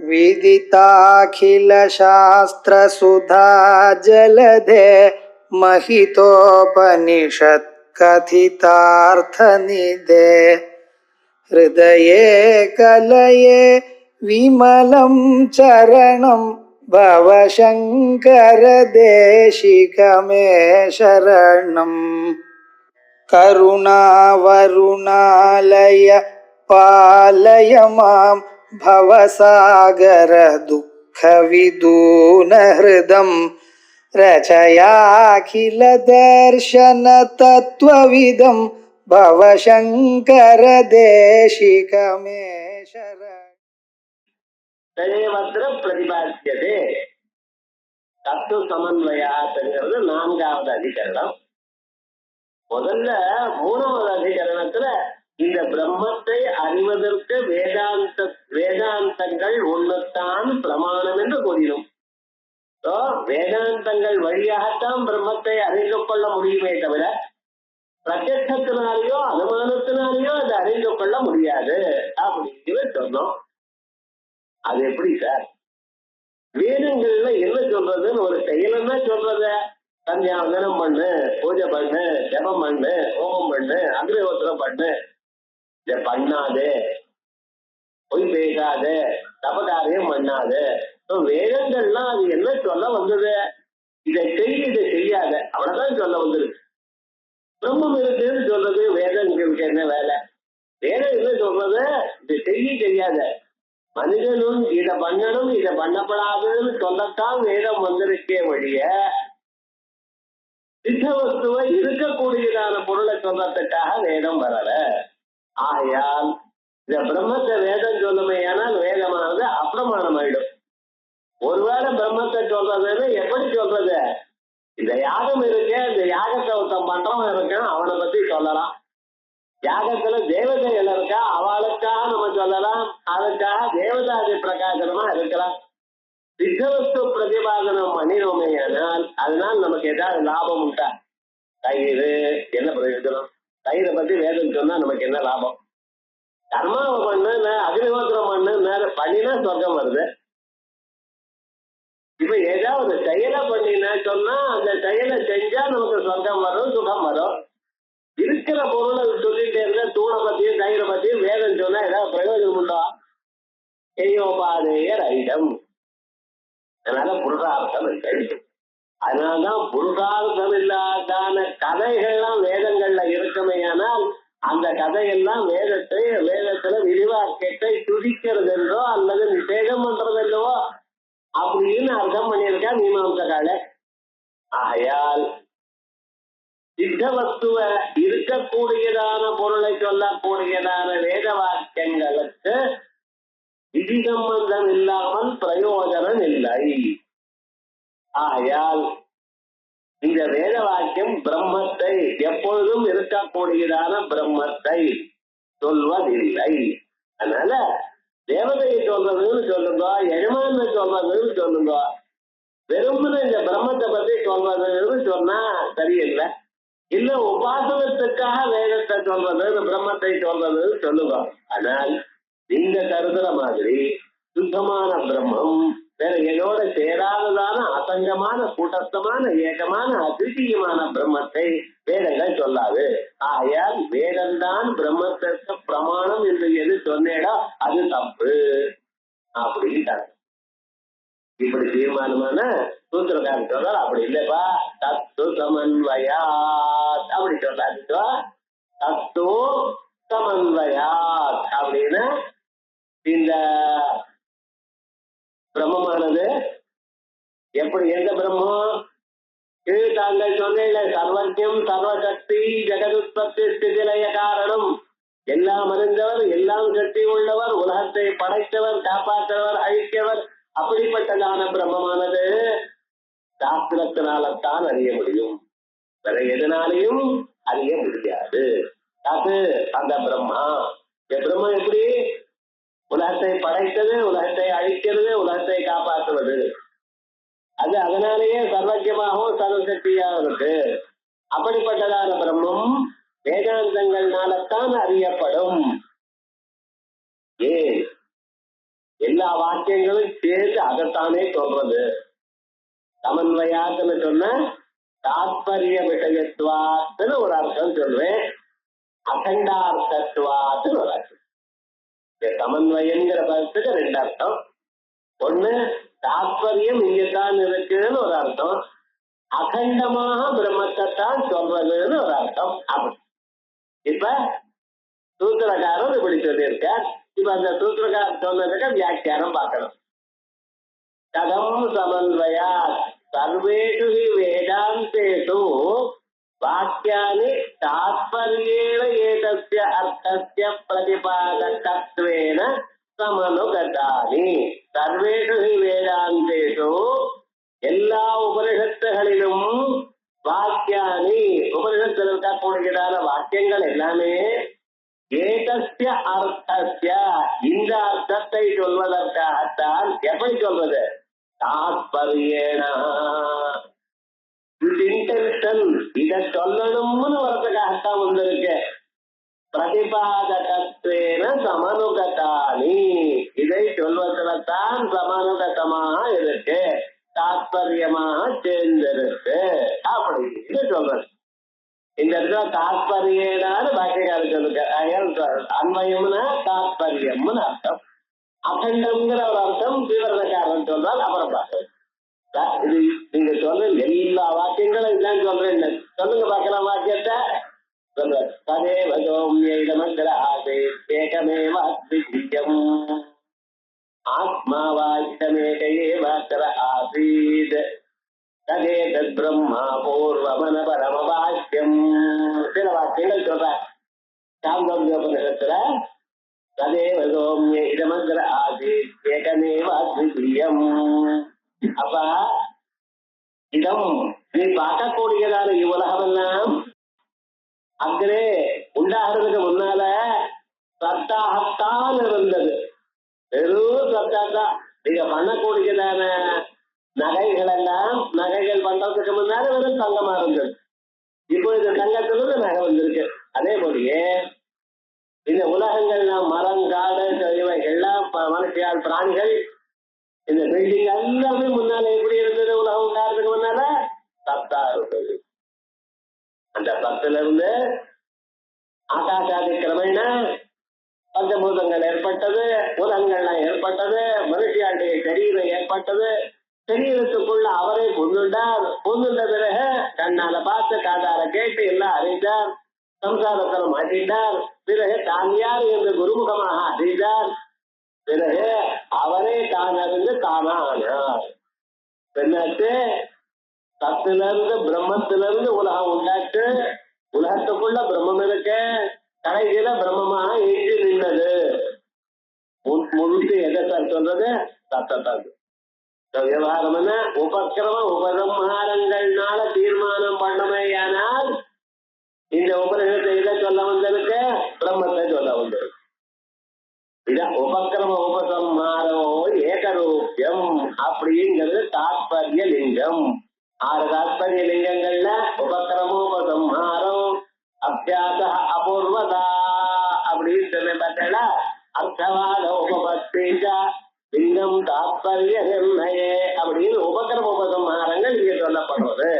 विदिताखिलशास्त्रसुधा जलधे महितोपनिषत् कथितार्थनिधे हृदये कलये विमलं चरणं भवशङ्कर देशिकमे शरणम् करुणावरुणालय पालय मां भवसागर दुःखविदूनहृदं रचयाखिल दर्शन तत्त्वविदं भवशङ्कर देशिकमे शरणम् தயவத்திர பிரதிபாத்தியதே தத்துவ சமன்வயாத்துங்கிறது 4வது அதிகரணம். முதல்ல 3வது அதிகரணத்துல இந்த பிரம்மத்தை அறிவதற்கு வேதாந்தங்கள் ஒன்றுத்தான் பிரமாணம் என்று கூறினோம். வேதாந்தங்கள் வழியாகத்தான் பிரம்மத்தை அறிந்து கொள்ள முடியுமே தவிர பிரத்யட்சத்தினாலேயோ அனுமானத்தினாலேயோ அதை அறிந்து கொள்ள முடியாது அப்படின்னு சொன்னோம். அது எப்படி சார்? வேதங்கள்ல என்ன சொல்றதுன்னு ஒரு செயலன்னா சொல்றத சந்தியாவந்தனம் பண்ணு, பூஜை பண்ணு, ஜபம் பண்ணு, ஹோமம் பண்ணு, அக்னிஹோத்திரம் பண்ணு, இதை பண்ணாது, பொய் பேசாது, தபகாரியம் பண்ணாது. வேதங்கள்லாம் அது என்ன சொல்ல வந்தது? இதை செய்யாத, அவ்வளவுதான் சொல்ல வந்திருக்கு. பிரம்மம் இருக்குன்னு சொல்றது வேதங்களுக்கு என்ன வேலை? வேதம் என்ன சொல்றது? இதை செய்யாத, மனிதனும் இதை பண்ணணும் இதை பண்ணப்படாதுன்னு சொல்லத்தான் வேதம் வந்திருக்கே வழிய சித்த வஸ்துவை இருக்கக்கூடியதான பொருளை சொல்றதுக்காக வேதம் வரல. ஆகையால் இந்த பிரம்மத்தை வேதம் சொல்லுமே ஆனால் வேதமானது அப்பிரமாணம் ஆயிடும். ஒருவேளை பிரம்மத்தை சொல்றதுன்னு எப்படி சொல்றது? இந்த யாகம் இருக்கே, இந்த யாகத்தை ஒருத்தன் பண்றவன் இருக்கான், அவனை பத்தி சொல்லலாம். யாகத்துல தேவதைகள் இருக்கா, அவளுக்காக நம்ம சொல்லலாம், அதுக்காக தேவதாதி பிரகாசனமா இருக்கலாம். சித்தவஸ்து பிரதிபாதனம் பண்ணினோமே ஆனால் அதனால் நமக்கு ஏதாவது லாபம் உண்டா? தயிர் என்ன பிரயோஜனம்? தயிரை பத்தி வேதம் சொன்னா நமக்கு என்ன லாபம்? கர்மாவை பண்ணு, அக்னிஹோத்திரம் பண்ணு, பண்ணினா சொர்க்கம் வருது. இப்ப ஏதாவது செயலை பண்ணினா சொன்னா அந்த செயலை செஞ்சா நமக்கு சொர்க்கம் வரும், சுகம் வரும். இருக்கிற பொருளை சொல்லிட்டே இருக்க, தூணை பத்தியும் தயிரை பத்தியும் வேதம் சொன்னா ஏதாவது பிரயோஜனம் உண்டா? ஏயோபாதேயர் ஐடம். அதனால புருஷார்த்தம் இல்லை. அதனால்தான் புருஷார்த்தம் இல்லாதான கதைகள்லாம் வேதங்கள்ல இருக்குமே. ஆனால் அந்த கதையெல்லாம் வேதத்துல விரிவாக்கத்தை துதிக்கிறது என்றோ அல்லது நிஷேதம் பண்றது என்றோ அப்படின்னு அர்த்தம் பண்ணியிருக்கா மீமாம்சகால. ஆகையால் சித்த வஸ்துவ இருக்கக்கூடியதான பொருளை சொல்லக்கூடியதான வேத வாக்கியங்களுக்கு விதி சம்பந்தம் இல்லாமல் பிரயோஜனம் இல்லை. ஆகையால் இந்த வேத வாக்கியம் பிரம்மத்தை எப்பொழுதும் இருக்கக்கூடியதான பிரம்மத்தை சொல்வதில்லை. அதனால தேவதையை சொல்றதுன்னு சொல்லுங்க, எஜமானை சொல்றதுன்னு சொல்லுங்க. வெறுமனே இந்த பிரம்மத்தை பத்தி சொல்றதுன்னு சொன்னா சரியில்லை. இல்ல உபாசனத்துக்காக வேதத்தை சொல்றது, பிரம்மத்தை சொல்றதுன்னு சொல்லுங்க. ஆனால் நீங்க கருதுற மாதிரி சுத்தமான பிரம்மம் வேற எதோட சேராததான அசங்கமான கூட்டஸ்தமான ஏகமான அதிசயமான பிரம்மத்தை வேதங்கள் சொல்லாது. ஆகையால் வேதம்தான் பிரம்மத்திற்கு பிரமாணம் என்று எது சொன்னேடோ அது தப்பு அப்படின்ட்டாங்க. இப்படி தீர்மானமான சூத்திரக்காரன் சொல்றாரு. அப்படி இல்லப்பா, தத்து சமன்வயாத் அப்படி சொல்றாரு. தத்து சமன்வயாத் அப்படின்னு இந்த பிரம்மமானது எப்படி, எந்த பிரம்மம் இது தாங்கள் சொன்ன சர்வஜம் சர்வசக்தி ஜெகதுத்பத்தி ஸ்திதிலய காரணம், எல்லாம் அறிந்தவர், எல்லாம் சக்தி உள்ளவர், உலகத்தை படைத்தவர், காப்பாற்றவர், அழித்தவர், அப்படிப்பட்டதான பிரம்மமானது சாஸ்திரத்தினால்தான் அறிய முடியும், வேற எதனாலையும் அறிய முடியாது. அது அந்த பிரம்மா. பிரம்மம் எப்படி உலகத்தை படைத்தது, உலகத்தை அழிக்கிறது, உலகத்தை காப்பாற்றுவது. அது அதனாலேயே சர்வஜமாகவும் சர்வசக்தியாக இருக்கு. அப்படிப்பட்டதான பிரம்மம் வேதாந்தங்கள்னால்தான் அறியப்படும். ஏன் எல்லா வாக்கியங்களும் சேர்ந்து அதைத்தானே சொல்றது. சமன்வயாத்துன்னு சொன்ன தாத்பரிய விஷயத்துவாத்துன்னு ஒரு அர்த்தம் சொல்வேன், அகண்டார்த்தத்துவாத்துன்னு ஒரு அர்த்தம். சமன்வயங்கிற பதத்துக்கு ரெண்டு அர்த்தம். ஒண்ணு தாத்பரியம் இங்கத்தான் இருக்குன்னு ஒரு அர்த்தம், அகண்டமாக பிரம்மத்தைத்தான் சொல்றதுன்னு ஒரு அர்த்தம். அப்படி இப்ப சூத்திரக்காரர் இப்படி சொல்லியிருக்கார். இப்ப அந்த சூத்திரக்காரர் சொன்னதுக்கு வியாக்கியானம் பார்க்கணும். கதம் சமன்வயா சர்வேஷு ஹி வேதாந்தேஷு வாக்கியானி தாத்பர்யேண ஏதஸ்ய அர்த்தஸ்ய பிரதிபாதகத்வேன சமனுகதானி. சர்வேஷு ஹி வேதாந்தேஷு எல்லா உபனிஷத்துகளிலும் வாக்கியானி உபனிஷத்தில் இருக்கக்கூடியதான வாக்கியங்கள் எல்லாமே ஏதஸ்ய அர்த்தஸ்ய இந்த அர்த்தத்தை சொல்வதற்காகத்தான். எப்படி சொல்றது? தாத்பர்யேண இன்டென்ஷன் இதை சொல்லணும்னு வரதுக்காகத்தான் வந்திருக்கு. பிரதிபாதகத்வேன சமனுகதானி இதை சொல்வதில்தான் சமனுகதமாக இருக்கு, தாத்பரியமாக சேர்ந்திருக்கு அப்படின்னு சொல்றது. இந்த இடத்துல தாத்பரியேனான்னு பாக்கியக்காரர் சொல்லுங்க. அன்வயம்னா தாத்பரியம்னு அர்த்தம், அகண்டம்ங்கிற ஒரு அர்த்தம் விவரணக்காரன் சொல்றால். அப்புறம் பார்க்கணும். இது நீங்க சொல்ற எல்லா வாக்கியங்களும் இதுதான் சொல்றேன். சொல்லுங்க பார்க்கலாம் வாக்கியத்தை. சொல்ற ததேவ சௌம்யமந்திர ஆசே ஏகமேவ அத்விதீயம் ஆத்மாவா இதமேகேவாத்திர ஆசீத் ததேதத் பிரம்மா பூர்வமன பரமவாக்கியம். சில வாக்கியங்கள் சொல்ற சாந்தோபனிஷத்துல ததேவ சௌம்ய இதமந்திர ஆசீத் ஏகமேவ அத்விதீயம். அப்ப இடம் நீ பார்க்கக்கூடியதான இவ்வுலகம் எல்லாம் அங்கே உண்டாகிறதுக்கு முன்னால சத்தாகத்தான் இருந்தது. வெறும் சத்தாத்தான். நீங்க பண்ணக்கூடியதான நகைகள் எல்லாம் நகைகள் பண்றதுக்கு முன்னால வெறும் தங்கமா இருந்தது. இப்போ இந்த தங்கத்திலிருந்து நகை வந்திருக்கு. அதே போலயே இந்த உலகங்கள்லாம் மரம் காடு இவைகள்லாம் மனுஷியால் பிராணிகள் இந்த பில்டிங் எல்லாமே முன்னால எப்படி இருந்தது? உலகம் உண்டாகிறதுக்கு முன்னால சத்தா இருந்தது. அந்த சத்துல இருந்து ஆகாசாதி கிரமேண பஞ்சபூதங்கள் ஏற்பட்டது, உலகங்கள்லாம் ஏற்பட்டது, மனுஷியாளுடைய சரீரம் ஏற்பட்டது. சரீரத்துக்குள்ள அவரை புந்துண்டார். புந்துண்ட பிறகு கண்ணால பார்த்து காதால கேட்டு எல்லாம் அறிந்தார். சம்சாரத்தில் மாட்டினார். பிறகு தான் யார் என்று குருமுகமாக அறிந்தார். பிறகு அவரே தான் அறிந்து தானானார். பின்னாச்சு சத்திலிருந்து பிரம்மத்திலிருந்து உலகம் உண்டாச்சு. உலகத்துக்குள்ள பிரம்மம் இருக்கு. கடைசியில பிரம்மமாக எஞ்சி நின்னது. முழுத்து எதை சார் சொல்றது? சத்தத்தாது. விவகாரம் என்ன? உபக்கிரம உபசம்ஹாரங்கள்னால தீர்மானம் பண்ணமையானால் இந்த உபநிஷத்தை இதை சொல்ல வந்திருக்கு, பிரம்மத்தை சொல்ல வந்திருக்கு. இதான் உபக்கிரம உபசம்ஹாரோ ஏகரூபியம் அப்படிங்கிறது தாத்பரிய லிங்கம். 6 தாத்பரிய லிங்கங்கள்ல உபக்கிரமோபசம்ஹாரம் அபியாச அபூர்வதா அப்படின்னு சொன்ன பார்த்தா அர்த்தவாத உபபத்தீஜா லிங்கம் தாத்பரிய நிர்ணயே அப்படின்னு உபக்கிரம உபசம்ஹாரங்கள் இங்க சொல்லப்படுவது.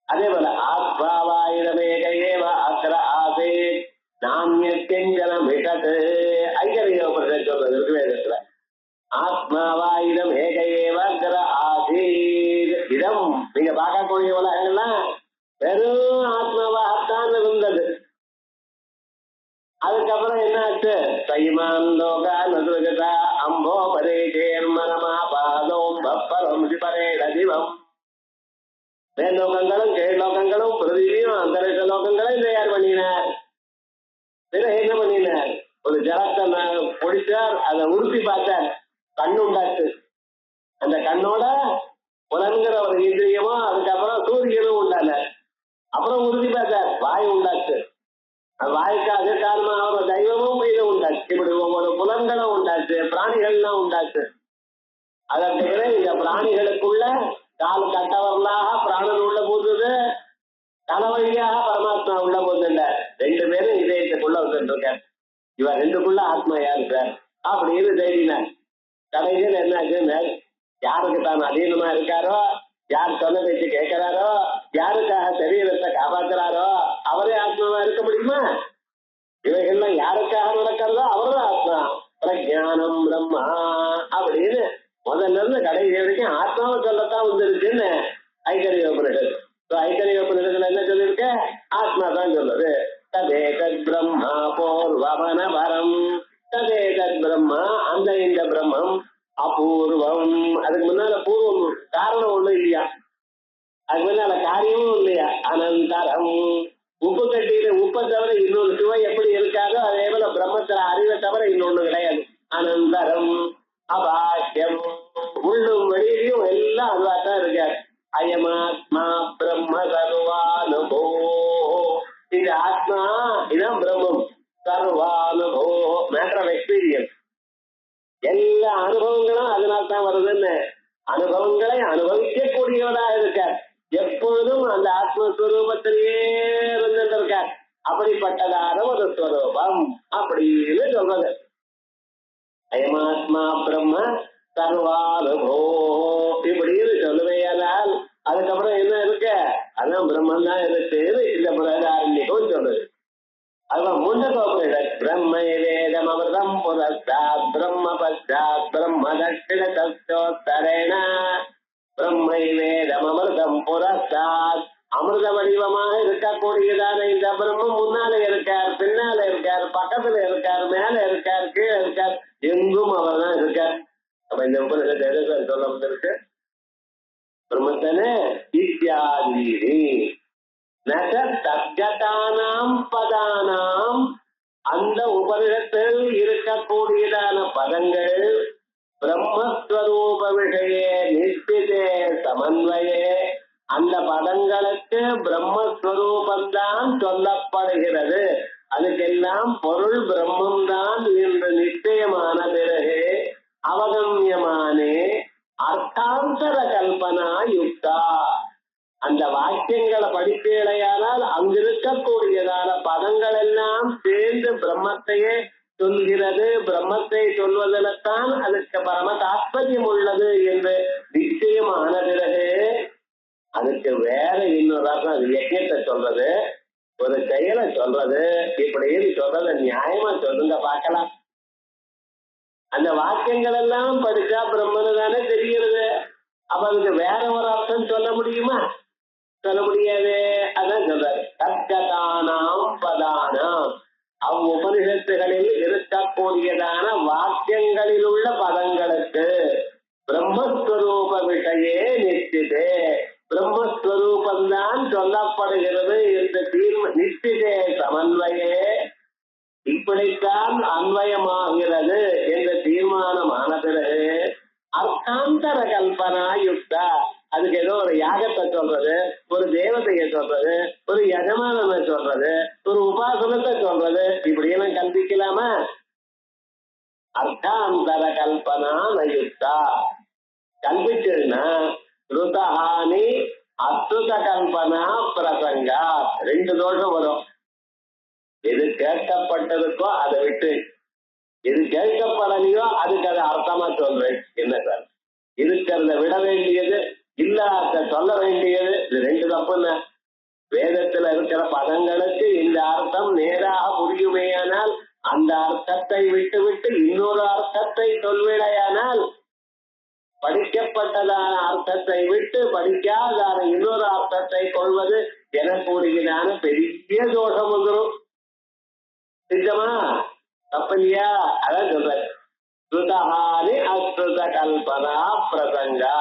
அதே போல ஆத்மாவாயிரமேகையேவ அக்ர ஆசே நானியஞ்சன மிஷத் ஐகரியோபனிஷத் சொல்றது ருக்வேதத்துல. ஆத்மாவாயிரம் ஏகையேவ அக்ர ஆசீத். இடம் நீங்க பார்க்கக்கூடிய உலகங்கள்லாம் வெறும் ஆத்மாவாகத்தான் இருந்தது. அதுக்கப்புறம் என்ன ஆச்சு? சைமான் லோகா நதுகதா அம்போ பரே சேர்மனமா பாதோம் பப்பரம் பரேட திவம். மேல்லோகங்களும் கீழ்லோகங்களும் பிருதிவியும் அந்தரிஷ லோகங்களும் தயார் பண்ணினார். பிறகு என்ன பண்ணினார்? ஒரு ஜலத்தை பொடிச்சார், அதை உறுத்தி பார்த்தார், கண்ணு உண்டாச்சு. அந்த கண்ணோட புலன்கிற ஒரு இந்திரியமும் அதுக்கப்புறம் சூரியனும் உண்டான. அப்புறம் உறுதி பார்த்தார், வாய் உண்டாச்சு. வாய்க்கு அது காரணமாக ஒரு தெய்வமும் இது உண்டாச்சு. இப்படி ஒவ்வொரு புலன்களும் உண்டாச்சு, பிராணிகள்லாம் உண்டாச்சு. அதற்கு பிறகு இந்த பிராணிகளுக்குள்ள கால் கட்டவர்களாக பிராணன் உள்ள போகுது, தலைவழியாக பரமாத்மா உள்ள போகுதுல்ல. 2 பேரும் இதயத்துக்குள்ள வந்துட்டு இருக்க. இவன் 2க்குள்ள ஆத்மா யாரு சார் அப்படின்னு தேடினார். கடைசியில் என்னாச்சுன்னு யாருக்கு தான் அதீனமா இருக்காரோ, யார் சொன்ன பேச்சு கேட்கிறாரோ, யாருக்காக சரீரத்தை காப்பாத்துறாரோ அவரே ஆத்மாவா இருக்க முடியுமா? இவைகள்லாம் யாருக்காக நடக்கிறதோ அவர்தான் ஆத்மா. பிரஜானம் பிரம்மா அப்படின்னு முதல்ல இருந்து கடைசி வரைக்கும் ஆத்மாவை சொல்லத்தான் வந்துருச்சுன்னு ஐக்கரிய உபனிஷத். ஐக்கரிய உபனிஷத்துல என்ன சொல்லிருக்க? ஆத்மா தான் சொல்லுது. ததேதத் பிரம்மா பூர்வமன பரம். ததேதத் பிரம்மா, அந்த இந்த பிரம்மம் அபூர்வம், அதுக்கு முன்னால பூர்வம் காரணம் ஒண்ணும் இல்லையா, அதுக்கு முன்னால காரியமும் இல்லையா. அனந்தரம், உப்பு கட்டியில உப்பை தவிர இன்னொரு சுவை எப்படி இருக்காதோ அதே போல பிரம்மத்துல அறிவை தவிர இன்னொன்னு கிடையாது. அனந்தரம் அபாக்கியம், உள்ளும் வெளியிலையும் எல்லாம் அதுவாதான் இருக்காரு. அயமாத்மா பிரம்ம சர்வானுபோ, இந்த ஆத்மா இதான் பிரம்மம். சர்வானுபோ, மேட்டர் ஆஃப் எக்ஸ்பீரியன்ஸ், எல்லா அனுபவங்களும் அதனால்தான் வருதுன்னு. அனுபவங்களை அனுபவிக்க கூடியவராக இருக்கார். எப்பொழுதும் அந்த ஆத்மஸ்வரூபத்திலேயே இருந்திருக்கார். அப்படிப்பட்டதான ஒரு ஸ்வரூபம் அப்படின்னு சொல்றது. அயமாத்மா பிரம்ம சர்வானுபோ இப்படின்னு சொல்லுவையானால் அதுக்கப்புறம் என்ன இருக்க? அதான் பிரம்மன் தான் இருக்கு இந்த பிரதாரண்யம் சொல்லுது. அதுதான் முண்டகோபுரம். பிரம்ம வேதம் அமிர்தம் புரஸ்தாத் பிரம்ம பச்சாத் பிரம்ம தட்சிண தஸ்தோத்தரேண. பிரம்ம வேதம் அமிர்தம் புரஸ்தாத், அமிர்த வடிவமாக இருக்கக்கூடியதான இந்த பிரம்மம் முன்னால இருக்கார், பின்னால இருக்கார், பக்கத்துல இருக்கார், மேல இருக்கார், கீழே இருக்கார், எங்கும் அவர் தான் இருக்கார். அப்ப இந்த உபநிஷத்தை எது சொல்ல வந்திருக்கு? பிரம்மத்தனே இத்தியாதி தத்கதானாம் பதானாம், அந்த உபனிஷத்தில் இருக்கக்கூடியதான பதங்கள் பிரம்மஸ்வரூப விஷய நிஷ்டிதே சமன்வயே, அந்த பதங்களுக்கு பிரம்மஸ்வரூபந்தான் சொல்லப்படுகிறது. அதுக்கெல்லாம் பொருள் பிரம்மம்தான் என்று நிச்சயமான பிறகு அவகமியமானே அர்த்தாந்தர கல்பனா யுக்தா, அந்த வாக்கியங்களை படிப்பீடையானால் அங்கிருக்கக்கூடியதான பதங்கள் எல்லாம் சேர்ந்து பிரம்மத்தையே சொல்கிறது. பிரம்மத்தை சொல்வதில்தான் அதுக்கு பரம தாத்பரியம் உள்ளது என்று நிச்சயமான பிறகு அதுக்கு வேற இன்னொரு அர்த்தம், அது யஜ்ஞத்தை சொல்றது, ஒரு செயலை சொல்றது, இப்படின்னு சொல்றத நியாயமா சொல்லுங்க பார்க்கலாம். அந்த வாக்கியங்கள் எல்லாம் படிச்சா பிரம்மனு தானே தெரிகிறது. அப்ப அதுக்கு வேற ஒரு அர்த்தம் சொல்ல முடியுமா? சொல்ல முடியாது. அதான் சொல்றாரு தத்கதானாம் பதானாம், அவ்வுபனிஷத்துகளில் இருக்கக்கூடியதான வாக்கியங்களில் உள்ள பதங்களுக்கு பிரம்மஸ்வரூப விஷயே நிச்சிதே, பிரம்மஸ்வரூபந்தான் சொல்லப்படுகிறது என்று நிச்சிதே சமன்வயே, இப்படித்தான் அன்வயமாகிறது என்ற தீர்மானமான பிறகு அர்த்தாந்தர கல்பனா யுக்தா, அதுக்கு ஏதோ ஒரு யாகத்தை சொல்றது, ஒரு தேவதையை சொல்றது, ஒரு யஜமானனை சொல்றது, ஒரு உபாசனத்தை சொல்றது, இப்படி எல்லாம் கல்பிக்கலாமா? அர்த்தாந்தர கல்பனா நயுக்தா, கல்பிச்சுன்னா ருதஹானி அத்ருத கல்பனா பிரசங்கா, ரெண்டு தோஷம் வரும். எது கேட்கப்பட்டதுக்கோ அதை விட்டு, எது கேட்கப்படலையோ அதுக்கு அதை அர்த்தமா சொல்றேன். என்ன சார், இருக்கிறத விட வேண்டியது, இல்லாத சொல்ல வேண்டியது, இது ரெண்டு தப்புன்னு. வேதத்துல இருக்கிற பதங்களுக்கு இந்த அர்த்தம் நேராக புரியுமேயானால் அந்த அர்த்தத்தை விட்டு விட்டு இன்னொரு அர்த்தத்தை சொல்விடையானால், படிக்கப்பட்டதான அர்த்தத்தை விட்டு படிக்காதான இன்னொரு அர்த்தத்தை கொள்வது எனக்கூடியதான பெரிய தோஷம் வந்துடும். நிஜமா தப்பு இல்லையா? அதான் சொல்ற ஸ்ருதஹானி அஸ்ருத கல்பனா பிரசங்கா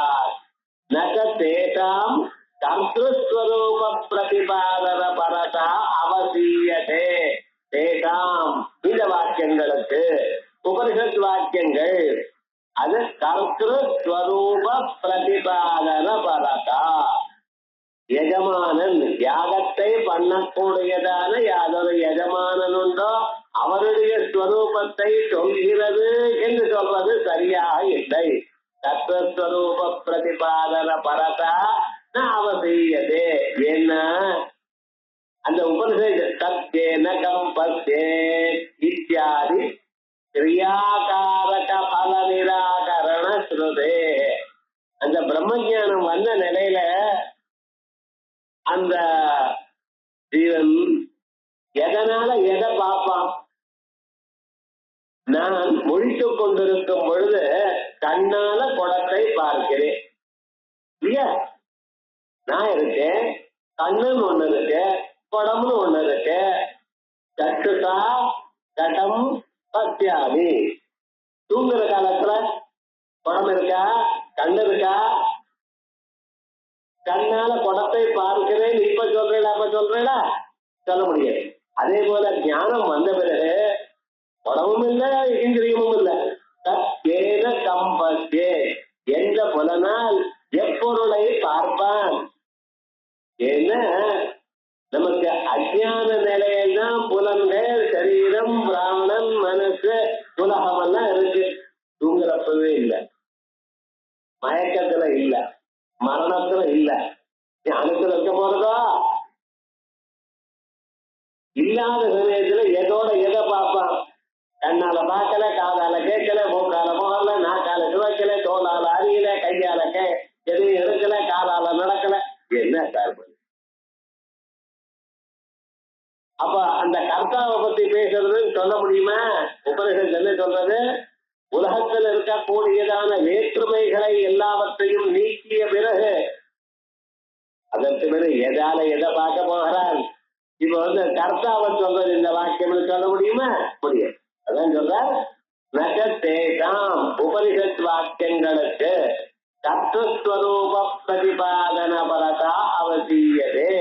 நேஷாம் கர்த்தஸ்வரூப பிரதிபாதன பரதா அவசியதே. தேஷாம், இந்த வாக்கியங்களுக்கு உபனிஷத் வாக்கியங்கள் அது கர்த்தஸ்வரூப பிரதிபாதன பரதா, எஜமானன் யாகத்தை பண்ணக்கூடியதான யாதொரு எஜமானன் உண்டோ அவருடைய ஸ்வரூபத்தை சொல்கிறது என்று சொல்வது சரியாக இல்லை. தத்துவஸ்வரூப பிரதிபாதன பரதா ந அவசியதே. ஏன்னா அந்த உபனிஷத் சத்யேன கம்பஸ்யே இத்தியாதி கிரியாகாரக பல நிராகர பிரம்மஞானம் வந்த நிலையில அந்த ஜீவன் எதனால எதை பார்ப்பான்? நான் முழித்துக் கொண்டிருக்கும் பொழுது கண்ணால குடத்தை பார்க்கிறேன் இல்லையா? நான் இருக்கேன், கண்ணுன்னு ஒண்ணு இருக்கு, குடம்னு ஒண்ணு இருக்கு. சட்டுதா கடம் பத்தியாதி. தூங்குற காலத்துல குடம் இருக்கா, கண்ணு இருக்கா? கண்ணால குடத்தை பார்க்கிறேன் இப்ப சொல்றேன், அப்ப சொல்றேன் சொல்ல முடியாது. அதே போல ஞானம் வந்த பிறகு குடமும் இல்லை, இந்திரியமும் இல்லை. தற்கேன கம்பத்தே என்ற புலனால் எப்பொருளை பார்ப்பான். ஏன்னா நமக்கு அஜ்ஞான நிலையெல்லாம் புலன்கள், சரீரம், பிராணன், மனசு, உலகம் எல்லாம் இருக்கு. தூங்குறப்பவே இல்லை, மயக்கத்துல இல்ல, மரணத்துல இல்ல, ஞானத்துல இருக்க போறதா? இல்லாத சமயத்துல எதோட எதை பார்ப்பான்? கண்ணால பார்க்கல, காதால கேட்கல, மூக்கால முகல, நாக்கால சுவைக்கல, தோளால அறியல, கையால எதையும் எடுக்கல, காலால நடக்கல. என்ன சார்? அப்ப அந்த கர்த்தாவை பத்தி பேசுறதுன்னு சொல்ல முடியுமா? உபனிஷத்து என்ன சொல்றது? உலகத்தில் இருக்கக்கூடியதான வேற்றுமைகளை எல்லாவற்றையும் நீக்கிய பிறகு அதற்கு பிறகு எதால எதை பார்க்க போகிறான்? இப்ப கர்த்தாவை சொல்றது இந்த வாக்கியம் சொல்ல முடியுமா? முடியும். அதான் சொல்ற நகத்தேதாம் உபனிஷத் வாக்கியங்களுக்கு கர்த்தஸ்வரூப பிரதிபாதன பரதா அவசியதே.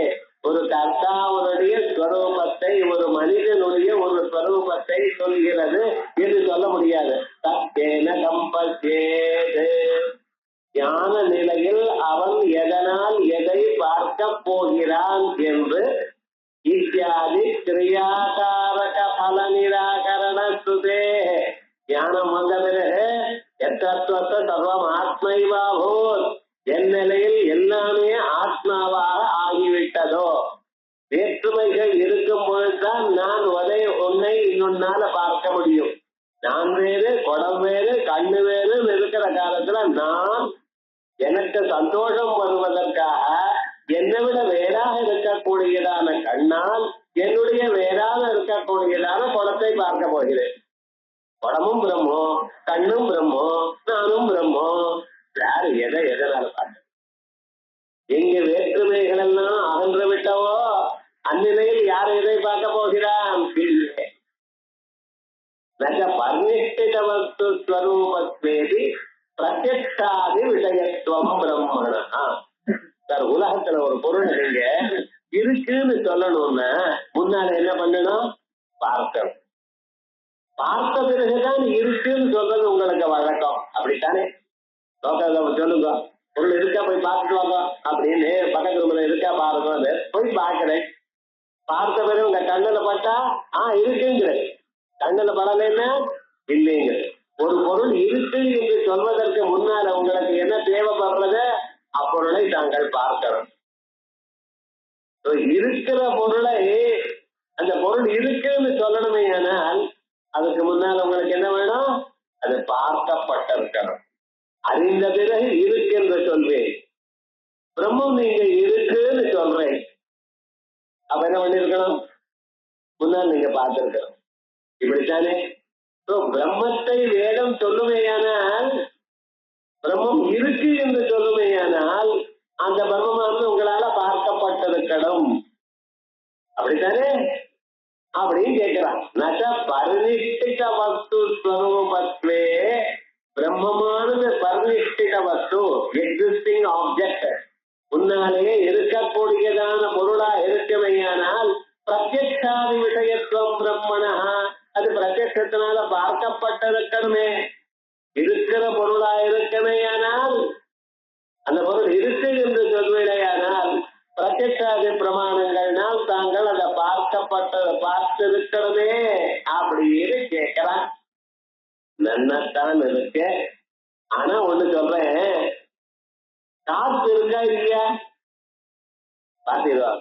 ஒரு கர்த்தாவுடைய ஸ்வரூபத்தை, ஒரு மனிதனுடைய ஒரு ஸ்வரூபத்தை சொல்கிறது என்று சொல்ல முடியாது. தத்தேன கம்பசேது. ஞான நிலையில் அவன் எதனால் எதை பார்க்க போகிறான் என்று இத்தியாதி கிரியாகாரக பல நிராகரண சுதே. ஞானம் வந்த பிறகு எத்தத்துவத்தை சர்வம் ஆத்மைவாபூத், என் நிலையில் எல்லாமே ஆத்மாவாக ஆகிவிட்டதோ. வேற்றுமைகள் இருக்கும் பொழுதுதான் நான் உன்னை இன்னொன்னால பார்க்க முடியும். நான் வேறு, குடம் வேறு, கண்ணு வேறு இருக்கிற காலத்துல நான் எனக்கு சந்தோஷம் வருவதற்காக என்னை விட வேறாக இருக்கக்கூடியதான கண்ணால் என்னுடைய வேறாக இருக்கக்கூடியதான குடத்தை பார்க்க போகிறேன். குடமும் பிரம்மோ, கண்ணும் பிரம்மோ, நானும் பிரம்மோ. யாரு எதனால பார்க்க? எங்க வேற்றுமைகள் எல்லாம் அகன்று விட்டவோ அந்நிலையில் யார் எதை பார்க்க போகிறான்? பர்ணிஷ்டித வஸ்து ஸ்வரூபத்வேதி பிரத்யக்ஷாதி விஷயத்துவம் பிரம்மணா. சார், உலகத்துல ஒரு பொருள் நீங்க இருக்குன்னு சொல்லணும்னா முன்னால என்ன பண்ணணும்? பார்க்கணும். பார்த்த பிறகுதான் இருக்குன்னு சொல்றது உங்களுக்கு வழக்கம், அப்படித்தானே? சொல்லுங்க, பொருள் இருக்கா போய் பார்த்துட்டு வாங்க அப்படின்னு பக்கத்து ரூம்ல இருக்கா பாருங்க, போய் பார்க்கிறேன். பார்த்த பிறகு உங்க கண்ணுல பட்டா இருக்குங்கிற, கண்ணுல படலைன்னா இல்லைங்க. ஒரு பொருள் இருக்கு என்று சொல்வதற்கு முன்னால உங்களுக்கு என்ன தேவைப்படுறது? அப்பொருளை தாங்கள் பார்க்கணும். இருக்கிற பொருளை, அந்த பொருள் இருக்குன்னு சொல்லணுமே, ஆனால் அதுக்கு முன்னால் உங்களுக்கு என்ன வேணும்? அது பார்க்கப்பட்டிருக்கணும். அறிந்த பிறகு இருக்கு என்று சொல்வேன். பிரம்மம் நீங்க இருக்குன்னு சொல்றேன், அப்ப என்ன பண்ணிருக்கணும்? முன்னால் நீங்க பார்த்திருக்கணும். இப்படித்தானே பிரம்மத்தை வேதம் சொல்லுமையானால், பிரம்மம் இருக்கு என்று சொல்லுமையானால் அந்த பிரம்மமானது உங்களால பார்க்கப்பட்டிருக்கணும். அப்படித்தானே? அப்படின்னு கேட்கிறான். நச பரிநிஷ்டித வஸ்து ஸ்வரூபத்வே. பிரம்மமானது பரிநிஷ்டித வஸ்து, எக்ஸிஸ்டிங் ஆப்ஜெக்ட், முன்னாலேயே இருக்கக்கூடியதான பொருளா இருக்குமையானால் பிரத்யக்ஷாதி விஷயத்துவம் பிரம்மணா, அது பிரத்யக்ஷத்தினால பார்க்கப்பட்டிருக்கணுமே. இருக்கிற பொருளா இருக்கமையானால், அந்த பொருள் இருக்கு என்று சொல்விடையானால் பிரத்யக்ஷாதி பிரமாணங்கள்னால் தாங்கள் அதை பார்த்திருக்கணுமே அப்படின்னு கேட்கிறான். நன்னத்தான் இருக்கு. ஆனா ஒண்ணு சொல்றேன், காத்து இருக்கா இல்லையா? பாத்தீங்களா?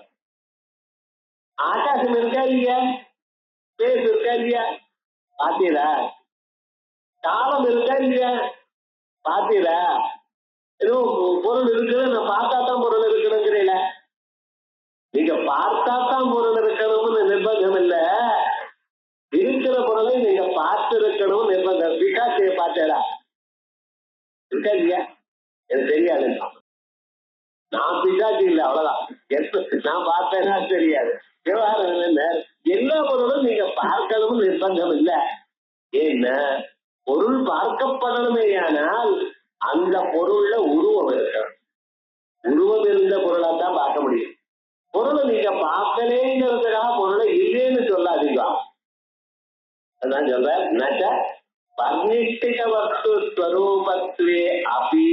ஆகாசம் இருக்கா இல்லையா? ஸ்பேஸ் இருக்கா இல்லையா? பாத்தீங்களா? காலம் இருக்கா இல்லையா? பாத்தீங்களா? ஏதோ பொருள் இருக்குது, நான் பார்த்தா தான் பொருள் இருக்கணுங்கிறீல. நீங்க பார்த்தா தான் பொருள் இருக்கணும்னு நிர்பந்தம் இல்ல, இருக்கிற பொருளை நீங்க பார்த்து இருக்கணும் நிர்பந்தம். பிகாசியை பார்த்தேடா இருக்கா இல்லையா? எனக்கு தெரியாது, நான் பிசாச்சி இல்லை, அவ்வளவுதான். நான் பார்த்தேன்னா தெரியாது. விவகாரம் என்ன, எல்லா பொருளும் நீங்க பார்க்கணும்னு நிர்பந்தம் இல்லை. ஏன்னா பொருள் பார்க்கப்படணுமேயானால் அந்த பொருள்ல உருவம் இருக்கணும். உருவம் இருந்த பொருளா தான் பார்க்க முடியும். பொருளை நீங்க பார்க்கலேங்கிறதுக்காக பொருளை இல்லைன்னு சொல்லாதீங்க. அதான் சொல்ற பர்ணிஷ்டிக வஸ்து ஸ்வரூபத்வே அபி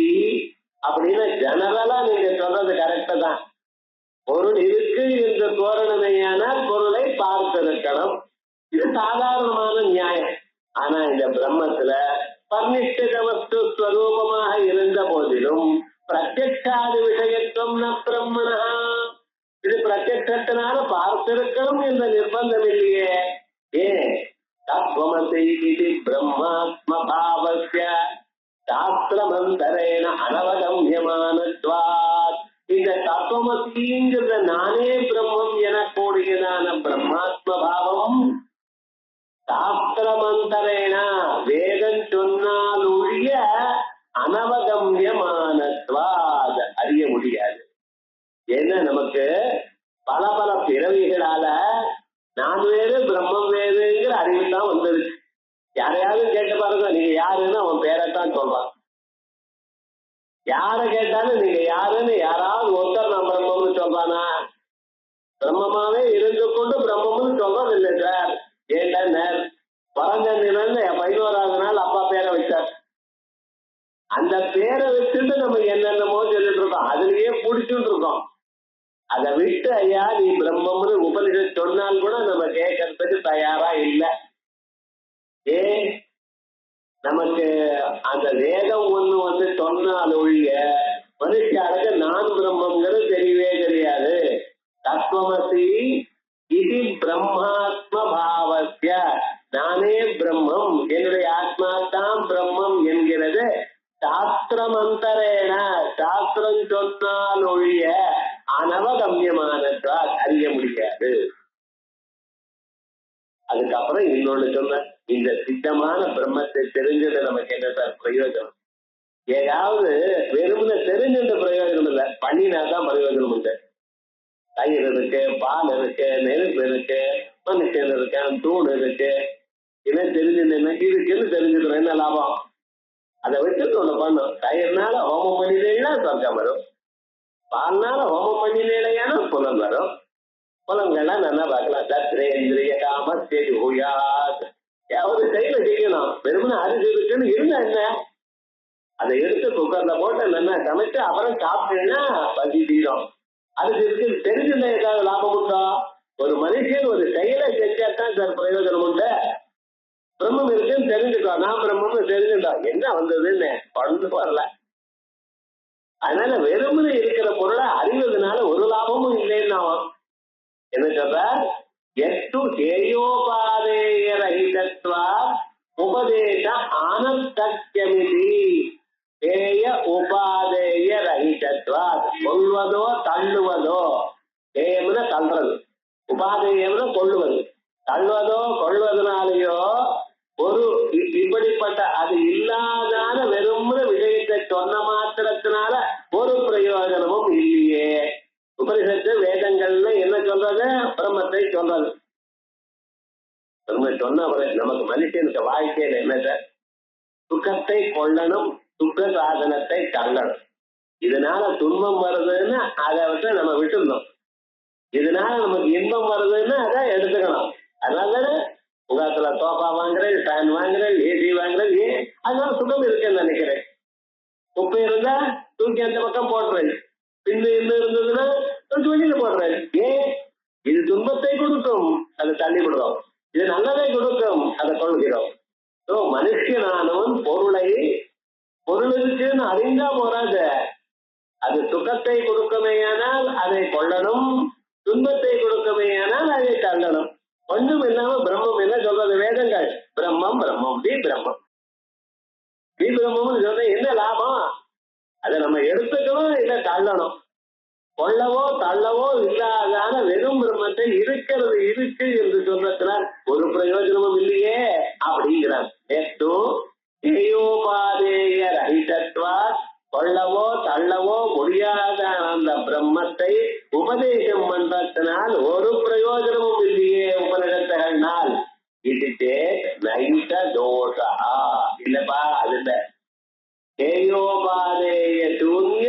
அப்படின்னு ஜெனரலா நீங்க சொல்றது கரெக்டா தான். பொருள் இருக்கு என்று தோரணமையானால் பொருளை பார்த்திருக்கணும், இது சாதாரணமான நியாயம். ஆனா இந்த பிரம்மத்துல பர்ணிஷ்டிக வஸ்து ஸ்வரூபமாக இருந்த போதிலும் பிரத்யக்ஷாதி விஷயத்துவம் ந பிரம்மணா, இது பிரத்யக்ஷத்தினால பார்த்திருக்கணும் என்ற நிர்பந்தம் இல்லையே. ஏன் தத்வமசி இது பிரம்மாத்ம பாவஸ்ய சாஸ்திரமந்தரேன அனவகம்யமானத்வாத். இந்த தத்துவமசிங்கிறத நானே பிரம்மம் என கூடியதான பிரம்மாத்ம பாவம் சாஸ்திரமந்தரேன வேதம் சொன்னால் ஒழிய அனவகம்யமானத்வாத் அறிய முடியாது. ஏன்னா நமக்கு பல பல பிறவிகளால நான் வேறு பிரம்மம் வேறுங்கிற அறிவு தான் வந்துருச்சு. யாரையாவது கேட்டு பாருங்க, நீங்க யாருன்னு அவன் பேரைத்தான் சொல்றான். யார கேட்டாலும் நீங்க யாருன்னு யாராவது ஒருத்தர் நான் பிரம்மம்னு சொல்றானா? பிரம்மமாவே இருந்து கொண்டு பிரம்மம்னு சொல்றது இல்லை சார். ஏன்னா பரஞ்சன்னிலிருந்து 11வது நாள் அப்பா பேரை வச்சார். அந்த பேரை வச்சுட்டு நம்ம என்னென்னமோ சொல்லிட்டு இருக்கோம், அதுலயே பிடிச்சுட்டு இருக்கோம். அதை விட்டு ஐயா நீ பிரம்மம்னு உபனிஷத் சொன்னால் கூட நம்ம கேட்கறதுக்கு தயாரா இல்லை. ஏன் நமக்கு அந்த வேதம் ஒண்ணு சொன்னால் ஒழிய மனுஷாளுக்கு நான் பிரம்மங்கிறது தெரியவே தெரியாது. தத்துவமசி இது பிரம்மாத்ம பாவஸ்ய, நானே பிரம்மம், என்னுடைய ஆத்மா தான் பிரம்மம் என்கிறது சாஸ்திரமந்தரேன, சாஸ்திரம் சொன்னால் ஒழிய அனவகம்யமானதால் அறிய முடியாது. அதுக்கப்புறம் இன்னொன்னு சொன்ன, இந்த சித்தமான பிரம்மத்தை தெரிஞ்சது நமக்கு என்ன சார் பிரயோஜனம்? ஏதாவது வெறுமன தெரிஞ்சிருந்த பிரயோஜனம் இல்லை, பண்ணினாதான் பிரயோஜனம் உண்டு. தயிர் இருக்கு, பால் இருக்கு, நெருப்பு இருக்கு, மனுஷன் இருக்கான், தூண் இருக்கு, இதெல்லாம் தெரிஞ்சிருந்தேன் இருக்குன்னு தெரிஞ்சுக்கிறோம், என்ன லாபம்? அதை வச்சுட்டு ஒண்ணு பண்ணும். தயிர்னால ஹோமம் பண்ணினேன்னா சொர்க்கம் வரும், பால்னால ஹோமம் பண்ணினேன்னா புலம் வரும். புலங்கள்லாம் நல்லா பார்க்கலாம். தத்ரேந்திரிய காம சேது ஹூயாத், ஒரு செயலை செய்யணும். வெறுமனே அரிசி இருக்குன்னு இருந்தா என்ன, அதை எடுத்து குக்கர்ல போட்டு நல்லா சமைச்சு அப்புறம் சாப்பிட்டேன்னா பசி தீரும். அரிசி இருக்கு தெரிஞ்சுன்னா ஏதாவது லாபம் உண்டா? ஒரு மனுஷன் ஒரு செயலை செஞ்சாதான் சார் பிரயோஜனம் உண்டு. பிரம்மம் இருக்குன்னு தெரிஞ்சுக்கோ, நான் பிரம்மம்னு தெரிஞ்சுட்டா என்ன வந்ததுன்னு கொண்டு வரல. அதனால வெறுமனே இருக்கிற பொருளை அறிவதனால ஒரு லாபமும் இல்லைன்னு ஆகும். என்ன சொல்ற? எட்டு ஹேயோபாதேய ரஹிதத்வா உபதேச ஆனந்தக்யமிதி. ஹேய உபாதேய ரஹிதத்வா, கொள்வதோ தள்ளுவதோ, ஹேயம்னா தள்ளுறது, உபாதேயம்னா கொள்ளுவது. தள்ளுவதோ கொள்வதனாலேயோ ஒரு இப்படிப்பட்ட அது இல்லாதான வெறும்ன விஷயத்தை சொன்ன மாத்திரத்தினால ஒரு பிரயோஜனமும் இல்லையே. உபனிஷத்து வேதங்கள்ல என்ன சொல்றது? பிரம்மத்தை சொல்றது. பிரம்ம சொன்ன நமக்கு மனுஷனுக்கு வாழ்க்கையில என்னத? சுகத்தை கொள்ளணும், சுக சாதனத்தை தள்ளணும். இதனால துன்பம் வருதுன்னு அதை வந்து நம்ம விட்டுருந்தோம். இதனால நமக்கு இன்பம் வருதுன்னு அதை எடுத்துக்கணும். அதனால உலகத்துல சோஃபா வாங்குறேன், ஃபேன் வாங்குறேன், ஏசி வாங்குறேன். ஏன்? அதனால சுகம் இருக்குன்னு நினைக்கிறேன். உப்பு இருந்தா தூக்கி அந்த பக்கம் போடுறேன், இன்னும் இருந்ததுன்னா வெளியில போடுறேன். ஏன்? இது துன்பத்தை கொடுக்கும், அதை தள்ளி விடுறோம். இது நல்லதை கொடுக்கும், அதை கொள்கிறோம். மனுஷனானவன் பொருள் இருக்குன்னு அறிந்தா போறாத, அது சுகத்தை கொடுக்குமேயானால் அதை கொள்ளணும், துன்பத்தை கொடுக்குமேயானால் அதை தள்ளணும். ஒன்றும் இல்லாம பிரம்மம் என்ன சொல்றது வேதங்கள்? பிரம்மம் பிரம்மம் தி பிரம்மம் தி பிரம்மம் சொல்ற என்ன லாபம்? அதை நம்ம இதை தள்ளணும். கொள்ளவோ தள்ளவோ இல்லாதான வெறும் பிரம்மத்தை இருக்கிறது இருக்கு என்று சொன்னதுனால் ஒரு பிரயோஜனமும் இல்லையே அப்படிங்கிறார். ஏயோபாதேய ரஹிதத்வா, கொள்ளவோ தள்ளவோ முடியாத அந்த பிரம்மத்தை உபதேசம் பண்றதுனால் ஒரு பிரயோஜனமும் இல்லையே உபநிடத்துகள்னால். இதுச்சே நைத தோஷா இல்லப்பா, அது இல்ல. ஏயோபாதேய சூன்ய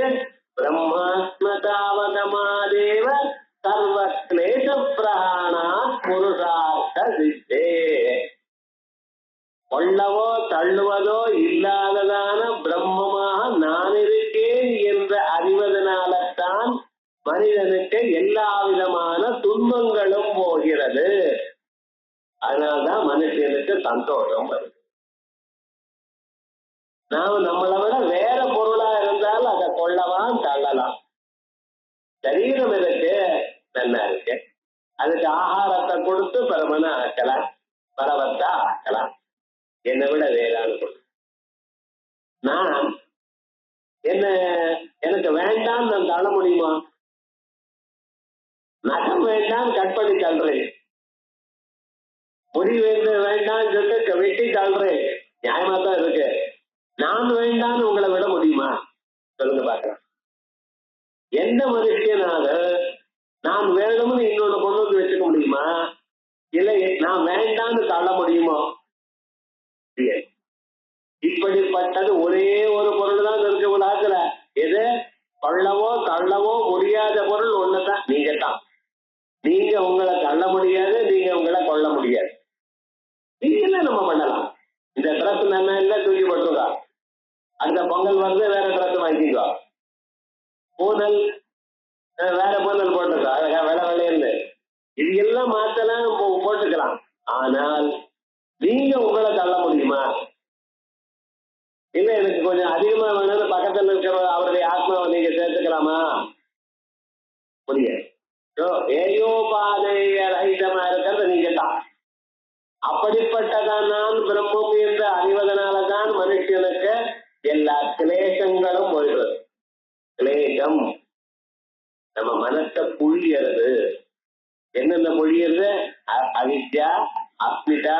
பிரம்மாத்மதாவகமாதேவ சர்வ கிளேச பிரஹாணா புருஷார்த்த சித்தே. கொள்ளவோ தள்ளுவதோ இல்லாததான பிரம்மமாக நான் இருக்கேன் என்று அறிவதனால்தான் மனிதனுக்கு எல்லா விதமான துன்பங்களும் போகிறது. அதனால்தான் மனுஷனுக்கு சந்தோஷம் வருது. நாம் நம்மளை விட வேற பொருளா இருந்தால் அதை கொள்ளலாம் தள்ளலாம். சரீரம் இருக்கு, நல்லா இருக்கு, அதுக்கு ஆகாரத்தை கொடுத்து பரமனை ஆக்கலாம், பரவத்தா ஆக்கலாம். என்னை விட வேறான்னு சொல்லு. நான் என்ன எனக்கு வேண்டாம் நான் தள்ள முடியுமா? நகம் வேண்டாம் கட் பண்ணி தள்ளுறேன், முடி வேண்டாம் சொல்லிட்டு வெட்டி தள்ளுறேன், நியாயமா தான் இருக்கு. நான் வேண்டான்னு உங்களை விட முடியுமா? சொல்லுங்க பாக்கலாம். எந்த மனுஷனால நான் வேணும்னு இன்னொன்னு கொண்டு வந்து வச்சுக்க முடியுமா? இல்லை நான் வேண்டான்னு தள்ள முடியுமோ? இப்படிப்பட்டது ஒரே ஒரு பொருள் தான் இருக்கு உலகத்துல. எது? கொள்ளவோ தள்ளவோ முடியாத பொருள் ஒண்ணுதான், நீங்க தான். நீங்க உங்களை தள்ள முடியாது, நீங்க உங்களை கொள்ள முடியாது. நீங்க நம்ம பண்ணலாம். இந்த ட்ரெஸ் நம்ம எல்லாம் தூக்கி போட்டுருக்கா, அந்த பொங்கல் வந்து வேற ட்ரெஸ் வாங்கிக்கோ, பூனல் வேற பூனல் போட்டுக்கோ, அழகா வெள்ளை வெள்ளையிருந்து இது எல்லாம் மாத்தலாம், போட்டுக்கலாம். ஆனால் நீங்க உங்களை தள்ள முடியுமா? இல்ல எனக்கு கொஞ்சம் அதிகமா வேணும்னு பக்கத்துல இருக்கிற அவருடைய ஆத்மாவை நீங்க சேர்த்துக்கலாமா? முடியாது. ஏயோபாதைய ரஹிதமா இருக்கிறது நீங்க தான். அப்படிப்பட்டதான் நான் பிரம்மம் என்று அறிவதனாலதான் மனுஷனுக்கு எல்லா கிளேசங்களும் போயிடுறது. கிளேசம் நம்ம மனசை புழியறது. என்னென்ன பொழியறது? அவித்யா, அஸ்மிதா,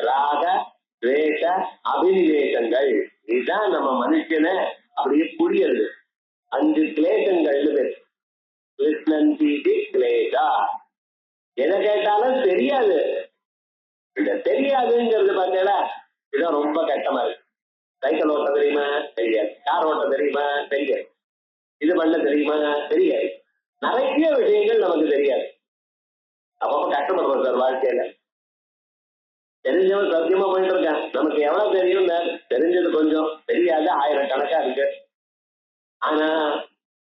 ராக, துவேஷ, அபினிவேசங்கள். இதுதான் நம்ம மனுஷனை அப்படியே புரியறது. 5 கிளேசங்கள்னு பேர். கிருஷ்ணன் தீதி கிளேசா. எதை கேட்டாலும் தெரியாது. இந்த தெரியாதுங்கிறது பார்த்தீங்களா, இதான் ரொம்ப கஷ்டமா இருக்கு. சைக்கிள் ஓட்ட தெரியுமா? தெரியாது. கார் ஓட்ட தெரியுமா? தெரியாது. இது பண்ண தெரியுமா? தெரியாது. நிறைய விஷயங்கள் நமக்கு தெரியாது. அப்பப்ப கஷ்டப்படுறோம் சார் வாழ்க்கையில. தெரிஞ்சவன் சத்தியமா போயிட்டு இருக்கான். நமக்கு எவ்வளவு தெரியும்? தெரிஞ்சது கொஞ்சம், தெரியாது ஆயிரக்கணக்கா இருக்கு. ஆனா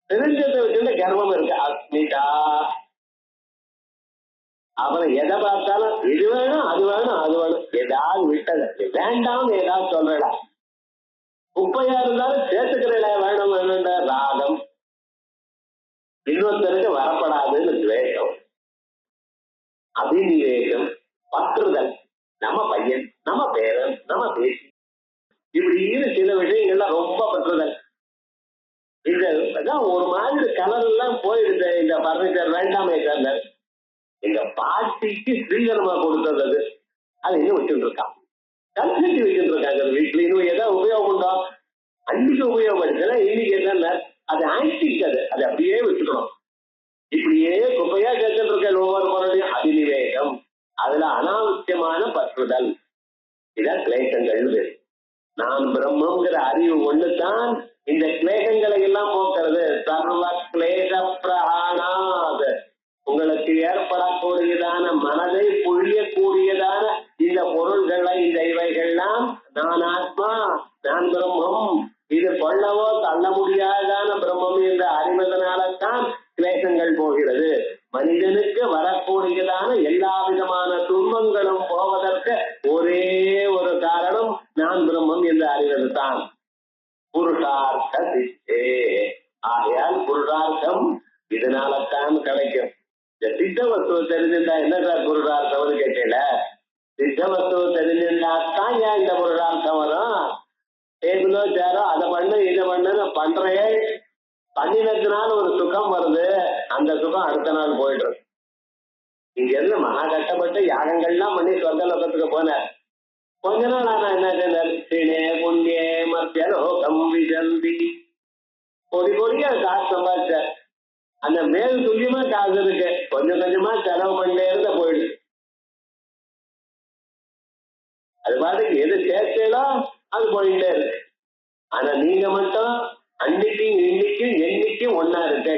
தெரிஞ்சதை வச்சுட்டு கர்வம் இருக்கு. அஸ்மிதா. அப்புறம் எதை பார்த்தாலும் இது வேணும் அது வேணும் அது வேணும், ஏதாவது விட்டது வேண்டாம் ஏதாவது சொல்றடா. குப்பையா இருந்தாலும் சேர்த்துக்கிறடா, வேணும் வேணும்ன்ற ராகம். இன்னொருத்தருக்கு வரப்படாதுன்னு துவேஷம், அபினிவேசம், பற்றுதல். நம்ம பையன், நம்ம பேரன், நம்ம பேசி, இப்படின்னு சில விஷயங்கள்லாம் ரொம்ப பற்றுதல். இந்த ஒரு மாதிரி கலர் எல்லாம் போயிடுது. இந்த பர்னிச்சர் வேண்டாமே சார், எங்க பாட்டிக்கு ஸ்ரீகரமா கொடுத்தது அது, அது இன்னும் வச்சுட்டு இருக்கான். கல்கட்டி வச்சுட்டு இருக்காங்க வீட்டுல. இன்னும் ஏதாவது உபயோகம் உண்டோ? அன்னைக்கு உபயோகப்படுத்தல, இன்னைக்கு என்ன அது ஆன்டிக், அது அப்படியே வச்சுக்கணும். இப்படியே குப்பையா கேட்டுட்டு இருக்க ஒவ்வொரு பொருளையும். அபினிவேகம், அதுல அனாவசியமான பற்றுதல். இதான் கிளேசங்கள். நான் பிரம்மங்கிற அறிவு ஒண்ணுதான் இந்த கிளேசங்களை எல்லாம் போக்குறது. சர்வ கிளேச பிரஹாணாத். உங்களுக்கு ஏற்படக்கூடியதான மனதை புழியக்கூடியதான இந்த பொருள்களை, இந்த இவைகள்லாம் நான் ஆத்மா, நான் பிரம்மம், இது கொள்ளவோ தள்ள முடியாதான பிரம்மம் என்று அறிவதனால்தான் கிளேசங்கள் போகிறது. மனிதனுக்கு வரக்கூடியதான எல்லா விதமான துன்பங்களும் போவதற்கு ஒரே ஒரு காரணம் நான் பிரம்மம் என்று அறிவது தான். புருஷார்த்த சித்தே. ஆகையால் புருஷார்த்தம் இதனால்தான் கிடைக்கும். இந்த சித்த வஸ்துவ தெரிஞ்சிருந்தா என்ன சார் புருஷார்த்தம்னு கேட்டேல, சித்த வஸ்துவ தெரிஞ்சிருந்தாத்தான் ஏன் இந்த புருஷார்த்தம் வரும்? டேபிளோ சேரோ அதை பண்ணு இதை பண்ணுன்னு பண்றையே பண்ணினத்தினால ஒரு சுகம் வருது, அந்த சுகம் அடுத்த நாள் போயிடுறது. இங்க இருந்து மகா கஷ்டப்பட்டு யாகங்கள்லாம் பண்ணி சொர்க்க லோகத்துக்கு போனார். கொஞ்ச நாள் ஆனா என்ன புண்ணிய மத்திய லோகம் விஜந்தி கொடி கொடியா காசு சம்பாதிச்சார். அந்த மேல் துல்லியமா காசு இருக்கு, கொஞ்சம் கொஞ்சமா செலவு பண்ணிட்டே இருந்த போயிடுது. அது பாட்டுக்கு எது சேர்த்தோ அது போயிட்டே இருக்கு. ஆனா நீங்க மட்டும் அன்னைக்கும் இன்னைக்கும் என்னைக்கும் ஒன்னா இருக்கு.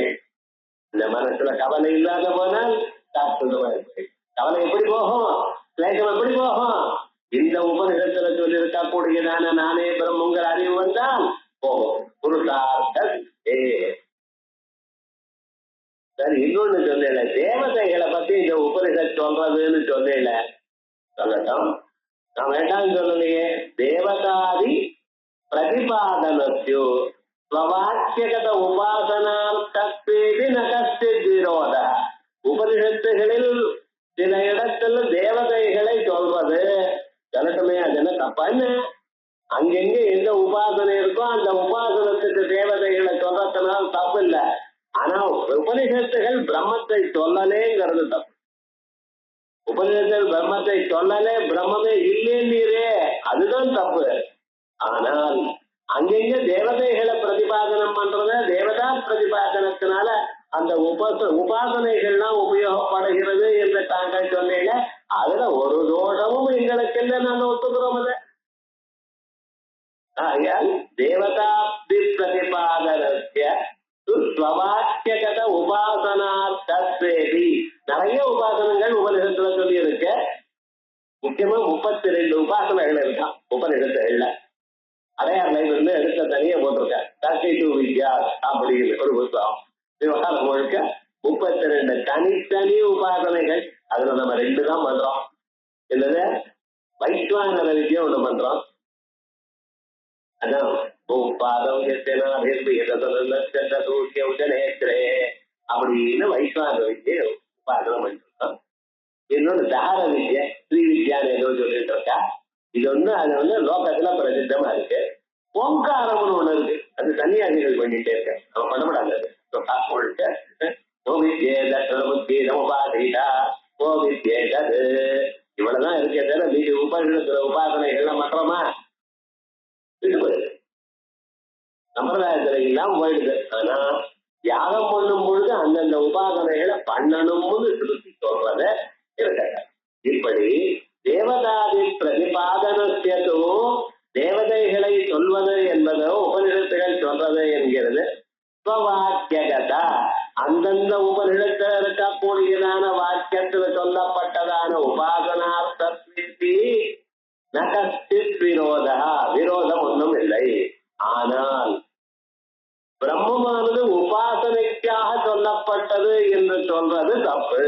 இந்த மனசுல கவலை இல்லாத போனால் சாஸ்திரமா இருக்கு. கவலை எப்படி போகும், கிளேசம் எப்படி போகும்? இந்த உபநிஷத்துல சொல்லி இருக்கா கூடியதான நானே பிரம்முங்கிற அறிவு வந்தால் போகும். புருஷார்த்தம் சரி. இன்னொன்னு சொல்லல, தேவதைகளை பத்தி இந்த உபநிஷத் சொல்றதுன்னு சொல்லல. சொல்லட்டும், நான் வேண்டாம் சொல்லலையே. தேவதாதி பிரதிபாதனஸ்யு ஸ்வவாக்கியகத உபாசனார்த்தேபி ந கஷ்டித் விரோத. உபனிஷத்துகளில் சில இடத்துல தேவதைகளை சொல்றது சொல்லட்டுமே, அது என்ன தப்பா என்ன? அங்கெங்க எந்த உபாசனை இருக்கோ அந்த உபாசனத்துக்கு தேவதைகளை சொல்றதுனால தப்பு இல்லை. ஆனா உபனிஷத்துகள் பிரம்மத்தை சொல்லலேங்கிறது தப்பு. உபநிஷத்தில் பிரம்மத்தை சொல்லலே, பிரம்மமே இல்லைன்னீரே, அதுதான் தப்பு. ஆனால் அங்கெங்க தேவதைகளை பிரதிபாதனம் பண்றத தேவதா பிரதிபாதனத்தினால அந்த உபாசனைகள்லாம் உபயோகப்படுகிறது என்று தாங்கள் சொன்னீங்க. அதுல ஒரு தோஷமும் எங்களுக்கு இல்லை, நாங்க ஒத்துக்கிறோம். அதை ஆகையால் தேவதாப்தி பிரதிபாதனஸ்ய ஸ்வவாக்கியகத உபாசனார்த்தேபி நிறைய உபாசனங்கள் உபநிஷத்துல சொல்லி இருக்கு. முக்கியமா 32 உபாசனைகள் இருக்கான் உபநிஷத்துகள்ல. அடையார் லைப்ரரியில எடுத்த தனியா போட்டிருக்க 32 வித்யாஸ் அப்படிங்கிற ஒரு புத்தகம். விவகாரம் முழுக்க 32 தனித்தனி உபாசனைகள். அதுல நம்ம 2 தான் பண்றோம். என்னது வைஸ்வானர வித்யா ஒண்ணு பண்றோம். அதான் அப்படின்னு வைஸ்வான வித்யை உபாசனம் பண்ணிருக்கோம். இன்னொன்னு தார வித்யை ஸ்ரீ வித்யான்னு ஏதோ சொல்லிட்டு இருக்கா. இது ஒண்ணு அது வந்து லோகத்துல பிரசித்தமா இருக்கு. ஓங்காரம்னு ஒண்ணு இருக்கு, அது சன்னியாசிகள் பண்ணிட்டே இருக்க, நம்ம பண்ணப்படாது. இவ்வளவுதான் இருக்கே தவிர மீது உபாசனைகள்லாம் பண்றோமா? சம்பிரதாயத்துல எல்லாம் போயிடுது. ஆனா யாகம் பண்ணும் பொழுது அந்தந்த உபாசனைகளை பண்ணணும்னு திருத்தி சொல்றத இருக்காங்க. இப்படி தேவதாதி பிரதிபாதனத்தியதோ தேவதைகளை சொல்வது என்பதோ உபநிஷத்துகள் சொல்றது என்கிறது. ஸ்வவாக்கியகதா அந்தந்த உபநிஷத்துல இருக்கக்கூடியதான வாக்கியத்துல சொல்லப்பட்டதான உபாசனார்த்தி நகஸ்தித் விரோதா, விரோதம் ஒன்றும் இல்லை. ஆனால் பிரம்மமானது உபாசனைக்காக சொல்லப்பட்டது என்று சொல்றது தப்பு.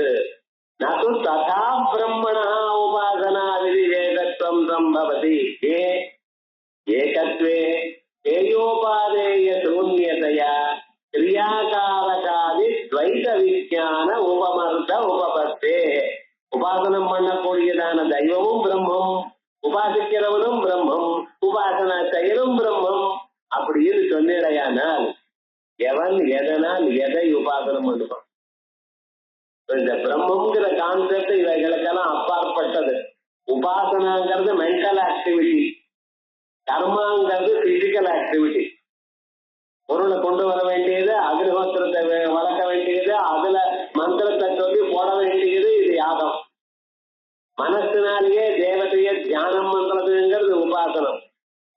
நது ததா பிரம்மணா உபாசனா விதிவேதத்துவம் சம்பவதி ஏகத்வே ஏயோபாதேய சூன்யதையா கிரியாகாரகாதி துவைத விஞ்ஞான உபமர்த்த உபபத்தே. உபாசனம் பண்ணக்கூடியதான தெய்வமும் பிரம்மம், உபாசிக்கிறவனும் பிரம்மம், உபாசனா செயலும் பிரம்மம் அப்படின்னு சொன்னேடையானால் எவன் எதனால் எதை உபாசனம் பண்ணுவான்? இந்த பிரம்மங்கிற கான்செப்ட் இவைகளுக்கெல்லாம் அப்பாற்பட்டது. உபாசனாங்கிறது மென்டல் ஆக்டிவிட்டி, கர்மாங்கிறது பிசிக்கல் ஆக்டிவிட்டி. பொருளை கொண்டு வர வேண்டியது, அக்னிஹோத்திரத்தை வளர்க்க வேண்டியது, அதுல மந்திரத்தை சொல்லி போட வேண்டியது, இது யாகம். மனசினாலேயே தேவதைய தியானம் பண்றதுங்கிறது உபாசனம்.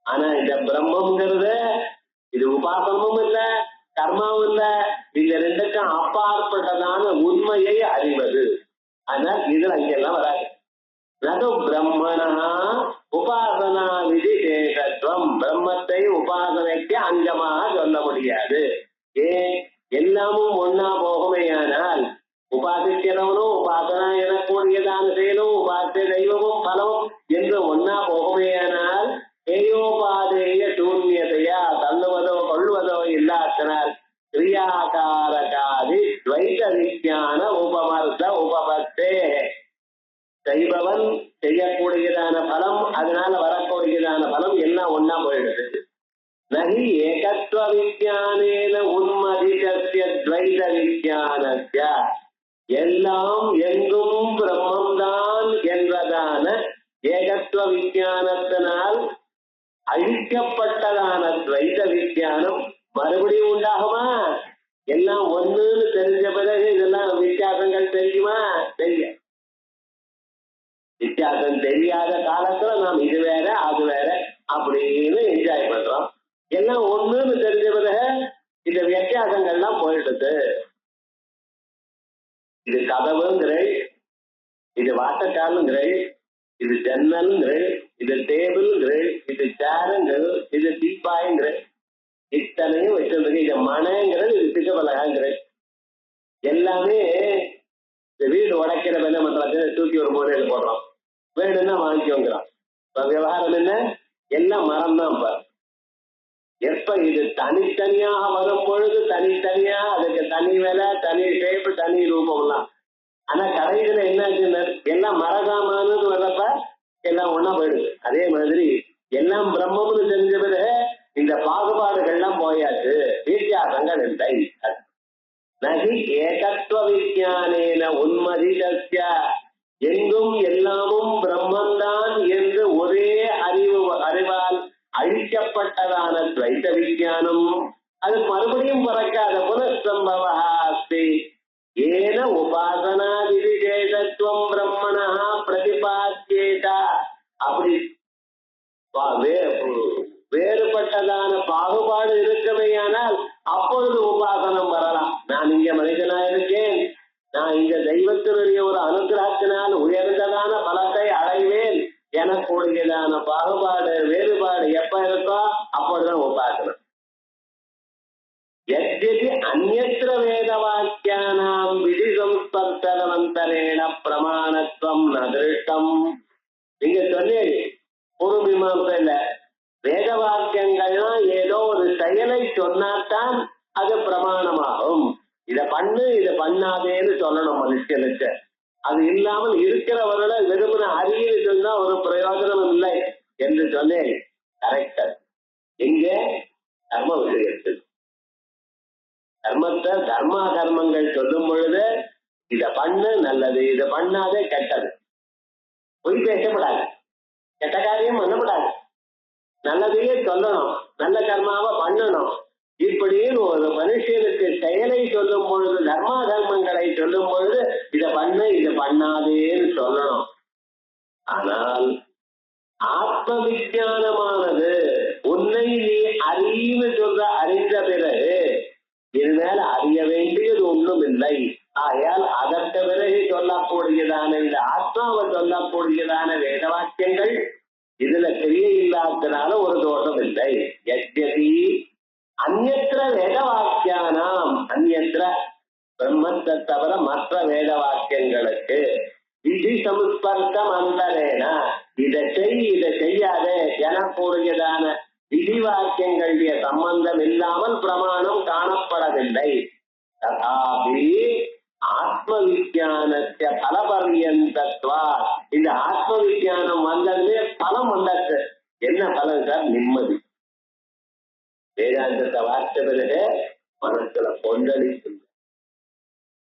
ஆனா இந்த பிரம்மங்கிறது இது உபாசனமும் இல்ல, கர்மாவும் இல்ல, இந்த ரெண்டுக்கும் அப்பாற்பட்டதான உண்மையை அறிவது. ஆனால் இதுல அங்கெல்லாம் வராது. நது பிரம்மணா உபாசனா விதிசேஷத்துவம், பிரம்மத்தை உபாசனைக்கு அங்கமாக சொல்ல முடியாது. எல்லாமும் ஒன்னா போகுமையானால் உபாசிக்கிறவனும் உபாசனா எனக்கூடியதான செயலும் உபாசிய தெய்வமும் பலமும் என்று ஒன்னா போகுமையானால் ஏயோபாதேய சூன்யதையா தள்ளுவதோ கொள்வதோ இல்லாதனால் கிரியாகாரகாதி துவைத விஞ்ஞான உபமர்த்த உபபத்தே. செய்பவன் செய்யக்கூடியதான பலம், அதனால வரக்கூடியதான பலம் எல்லாம் ஒன்னா போயிடுது. நகி ஏகத்துவ விஞ்ஞானேன உன்மதி துவைத விஞ்ஞானஸ்ய எல்லாம் எங்கும் பிரம்மம்தான் என்றதான ஏகத்துவ விஞ்ஞானத்தினால் அழிக்கப்பட்டதான துவைத விஞ்ஞானம் மறுபடியும் உண்டாகுமா? எல்லாம் ஒண்ணுன்னு தெரிஞ்ச பிறகு இதெல்லாம் வித்தியாசங்கள் தெரியுமா? தெரியும். வித்தியாசம் தெரியாத காலத்துல நாம் இது வேற அது வேற அப்படின்னு என்ஜாய் பண்றோம். எல்லாம் ஒண்ணுன்னு தெரிஞ்ச பிறகு இந்த வித்தியாசங்கள்லாம் போயிடுது. இது கதவுங்கிறேன், இது வாட்டக்காலுங்கிறேன், இது ஜன்னல்ங்கிறேன், இது டேபிள்ங்கிறேன், இது சேருங்கிறது, இது தீப்பாய்ங்கிறேன், இத்தனையும் வச்சிருந்தது. இது மனைங்கிறது, இது பிசபலகாங்கிறேன். எல்லாமே இந்த வீடு உடைக்கிற என்ன பண்றது, தூக்கி ஒரு மூலையில போடுறோம், வேணும்னா வாங்கிக்கோங்கிறோம். விவகாரம் என்ன? எல்லாம் மரம் தான். எப்ப இது தனித்தனியாக வரும் பொழுது தனித்தனியா அதுக்கு தனி விலை, தனி ஷேப்பு, தனி ரூபம்லாம். ஆனா கடைசியில என்ன எல்லாம் மரகாமானு வர்றப்ப எல்லாம் ஒன்னா போயிடுது. அதே மாதிரி எல்லாம் பிரம்மம்னு தெரிஞ்ச பிறகு இந்த பாகுபாடுகள்லாம் போயாச்சு, வித்தியாசங்கள் இல்லை. நகி ஏகத்துவ விஞ்ஞானேன உன்மதிதஸ்ய எங்கும் எல்லாமும் பிரம்மந்தான் என்று ஒரே அறிவால் அழிக்கப்பட்டதான துவைத விஞ்ஞானம் அது மறுபடியும் பிறக்காத புனஸ்தம்பவஹாஸ்தி ஏன உபாசனா விசேஷத்துவம் பிரம்மணா பிரதிபாத்தியேதா. அப்படி வேறுபட்டதான பாகுபாடு இருக்கவேயானால் அப்பொழுது உபாசனம் வரலாம். நான் இங்க மனிதனா இருக்கேன், நான் இந்த தெய்வத்தினுடைய ஒரு அனுகிரகத்தினால் உயர்ந்ததான பலத்தை அடைவேன் எனக்கூடியதான பாகுபாடு வேறுபாடு எப்ப இருக்கோ அப்பொழுதுதான் உபாசனம். யத்யபி அந்யத்ர வேத வாக்கியானாம் விதி சம்ஸ்பர்சனவந்தரேண பிரமாணத்துவம் நதிருஷ்டம். நீங்க சொன்னீங்க ஒரு மீமாசையில வேத வாக்கியங்கள்லாம் ஏதோ ஒரு செயலை சொன்னாத்தான் அது பிரமாணமாகும். இதை பண்ணு இதை பண்ணாதேன்னு சொல்லணும் மனுஷனுக்கு. அது இல்லாமல் இருக்கிறவர்கள வெறுமன அறிவு சொன்னா ஒரு பிரயோஜனம் இல்லை என்று சொன்னேன். கரெக்டர் எங்கே? தர்ம விஷயத்தில் தர்மத்தை தர்மா கர்மங்கள் சொல்லும் பொழுது இதை பண்ணு நல்லது, இதை பண்ணாதே கெட்டது. பொய் பேசப்படாது, கெட்ட காரியம் பண்ணப்படாது, நல்லதையே சொல்லணும், நல்ல கர்மாவை பண்ணணும். இப்படின்னு ஒரு மனுஷனுக்கு செயலை சொல்லும் பொழுது தர்மா தர்மங்களை சொல்லும் பொழுது இதை பண்ணு இதை பண்ணாதேன்னு சொல்லணும். ஆனால் ஆத்ம விஞ்ஞானமானது உன்னை நீ அறிவு சொல்ற அறிந்த பிறகு இது மேல அறிய வேண்டியது ஒன்றும் இல்லை. ஆகையால் அதற்கு பிறகு சொல்லக்கூடியதான இந்த ஆத்மாவை சொல்லக்கூடியதான வேத வாக்கியங்கள் இதுல கிரியை இல்லாதனால ஒரு தோஷம் இல்லை. யத்யபி அந்யத்ர வேத வாக்கியானாம் அந்யத்ர பிரம்மத்தை தவிர மற்ற வேத வாக்கியங்களுக்கு விதி சம்ஸ்பர்சம் அந்தரேன இதை செய் இதை செய்யாதே எனக்கூடியதான விதி வாக்கியங்களுடைய சம்பந்தம் இல்லாமல் பிரமாணம் காணப்படவில்லை. ததாபி ஆத்ம விஞ்ஞானத்தை பலபரியந்தத்வா இந்த ஆத்ம விஞ்ஞானம் வந்ததுமே பலம் வந்தாச்சு. என்ன பலன் சார்? நிம்மதி. வேதாந்தத்தை வார்த்தை பிறகு மனசுல கொந்தளிக்கும்.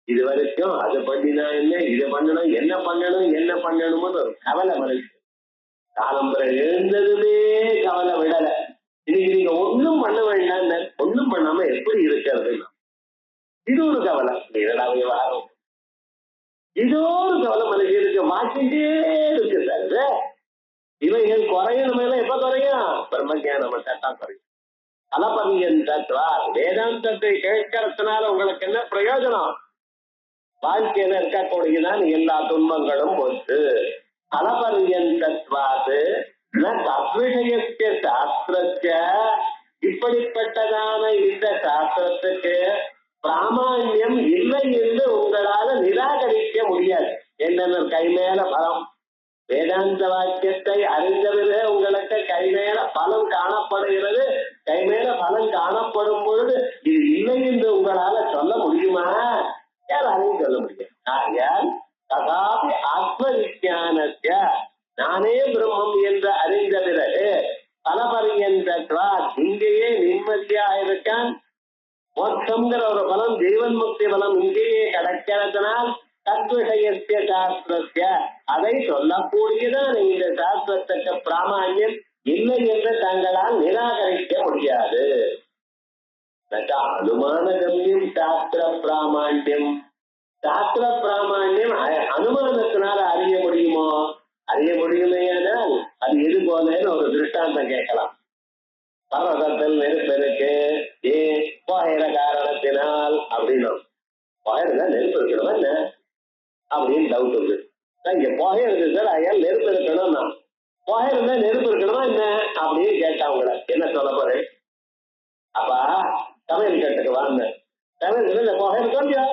இது வரைக்கும் அது பண்ணினா என்ன, இதை பண்ணணும், என்ன பண்ணணும் என்ன பண்ணணும்னு ஒரு கவலை மனசு. காலம் பிறகு எழுந்ததுமே கவலை விடல. இன்னைக்கு நீங்க ஒண்ணும் பண்ண வேண்டாம், ஒண்ணும் பண்ணாம எப்படி இருக்கிறது, இது ஒரு கவலை. இதெல்லாம் விவகாரம், இதோ ஒரு கவலை மனுஷனுக்கு வாக்கிட்டே இருக்கு சார். இவைகள் குறையணுமே எப்ப குறையும்? பிரம்மஞானம் தான் குறையும். அலபரியந்தத்வா வேதாந்தத்தை கேட்கறதுனால உங்களுக்கு என்ன பிரயோஜனம்? வாழ்க்கையில இருக்கக்கூடியதான் எல்லா துன்பங்களும் போச்சு. அலபரியந்தத்வாது அத்விஷயத்திய சாஸ்திரத்த இப்படிப்பட்டதான இந்த சாஸ்திரத்துக்கு பிராமான்யம் இல்லை என்று உங்களால நிராகரிக்க முடியாது. என்னென்ன கை மேல பலம் வேதாந்த வாக்கியத்தை அறிந்தவிட உங்களுக்கு கை மேல பலம் காணப்படுகிறது. கை மேல பலம் காணப்படும் பொழுது இது இல்லை என்று உங்களால சொல்ல முடியுமா? யாராலையும் சொல்ல முடியும். ஆகையால் ததாபி ஆத்ம விஞ்ஞானத்திய நானே பிரம்மம் என்று அறிந்த பிறகு பலபரியந்தத்வா இங்கேயே நிம்மதியா இருக்கான். மோட்சம்ங்கிற ஒரு பலம், ஜீவன் முக்தி பலம் இங்கேயே கிடைக்கிறதுனால் தத்துவசயத்திய சாஸ்திரத்திய அதை சொல்லக்கூடியதான் இந்த சாஸ்திரத்துக்கு பிராமாண்யம் இல்லை என்று தங்களால் நிராகரிக்க முடியாது. அனுமான கம்யம் சாஸ்திர பிராமாண்யம். சாஸ்திர பிராமாண்யம் அனுமானத்தினால அறிய முடியுமோ? அறிய முடியுமையானால் அது எது போலன்னு ஒரு திருஷ்டாந்தம் கேட்கலாம். பர்வதத்தில் நெருப்பு இருக்கு, ஏன் புகையிற காரணத்தினால் அப்படின்னா புகையிறதா நெருப்பு இருக்கணும் என்ன அப்படின்னு டவுட் இருக்கு. இங்க புகை இருக்கு சார், ஐயா நெருப்பு இருக்கணும்னா புகை இருந்தா நெருப்பு இருக்கணுமா என்ன அப்படின்னு கேட்டாங்க. என்ன சொல்ல போறேன்? அப்பா சமையல் கட்டுக்கு வாங்க, சமையல் இந்த புகை இருக்கோம் இல்லையா,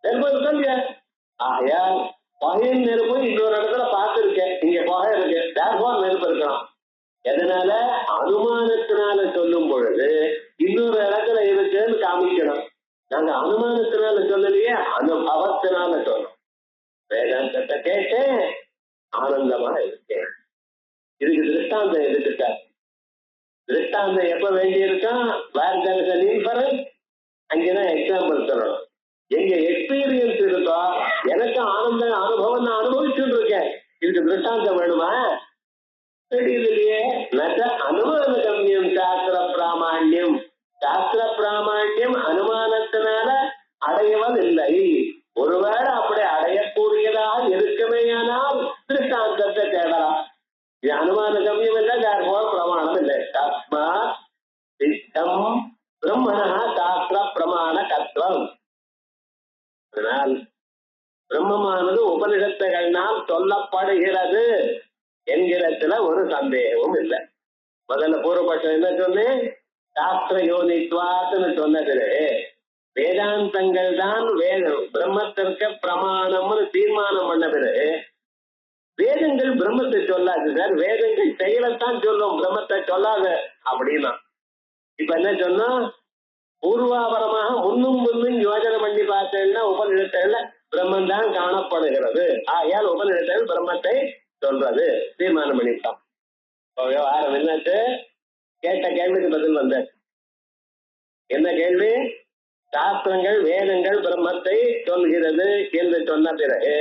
நெருப்பு இருக்கோம் இல்லையா, ஆகையா புகையின் நெருப்பு இன்னொரு இடத்துல பார்த்துருக்கேன், இங்க புகை இருக்கு, தேர்ஃபோர் நெருப்பு இருக்கணும். எதனால? அனுமானத்தினால சொல்லும் பொழுது இன்னொரு இடத்துல இருக்குன்னு காமிக்கணும். நாங்க அனுமானத்தினால சொல்லலையே, அனுபவத்தினால சொல்லணும். வேதாந்தத்தை கேட்டேன், ஆனந்தமா இருக்கேன். இதுக்கு திருஷ்டாந்தம் எதுக்கு சார்? திருஷ்டாந்தம் எப்ப வேண்டியிருக்கான்? அங்கேதான் எக்ஸாம்பிள் சொல்லணும். எங்க எக்ஸ்பீரியன்ஸ் இருக்கோ, எனக்கு ஆனந்த அனுபவம் நான் அனுபவிச்சுட்டு இருக்கேன், இதுக்கு திருஷ்டாந்தம் வேணுமா? தெரியலையே. அனுமான கம்யம் சாஸ்திர பிராமாண்யம். சாஸ்திர பிராமாண்யம் அனுமானத்தினால அடையவதில்லை. ஒருவேளை அப்படி அடையக்கூடியதாக இருக்குமேயானால் திருஷ்டாந்தத்தை தேடலாம். இது அனுமான கம்யம் இல்லை, பிரமாணம் இல்லை. தஸ்மாத் சித்தம் பிரம்மணா சாஸ்திர பிரமாண கத்வம். அதனால் பிரம்மமானது உபனிஷத்துகள்னால் சொல்லப்படுகிறது என்கிறதுல ஒரு சந்தேகமும் இல்லை. முதல்ல பூர்வபட்சம் என்ன சொன்னேன்? சாஸ்திர யோனித்வாத்துன்னு சொன்னது வேதாந்தங்கள் தான் பிரம்மத்திற்கு பிரமாணம்னு தீர்மானம் பண்ண பிறகு வேதங்கள் பிரம்மத்தை சொல்லாது சார், வேதங்கள் செயலைத்தான் சொல்லும், பிரம்மத்தை சொல்லாது அப்படின்னா. இப்ப என்ன சொன்னோம்? பூர்வாபரமாக முன்னும் யோஜனை பண்ணி பார்த்தேன்னா உபநிடத்துல பிரம்மன் தான் காணப்படுகிறது, ஆகையால் உபநிடத்தில் பிரம்மத்தை சொல்றது தீர்மானம் பண்ணிவிட்டோம். விவகாரம் என்னாச்சு? கேட்ட கேள்விக்கு பதில் வந்த என்ன கேள்வி? சாஸ்திரங்கள் வேதங்கள் பிரம்மத்தை சொல்கிறது என்று சொன்ன பிறகு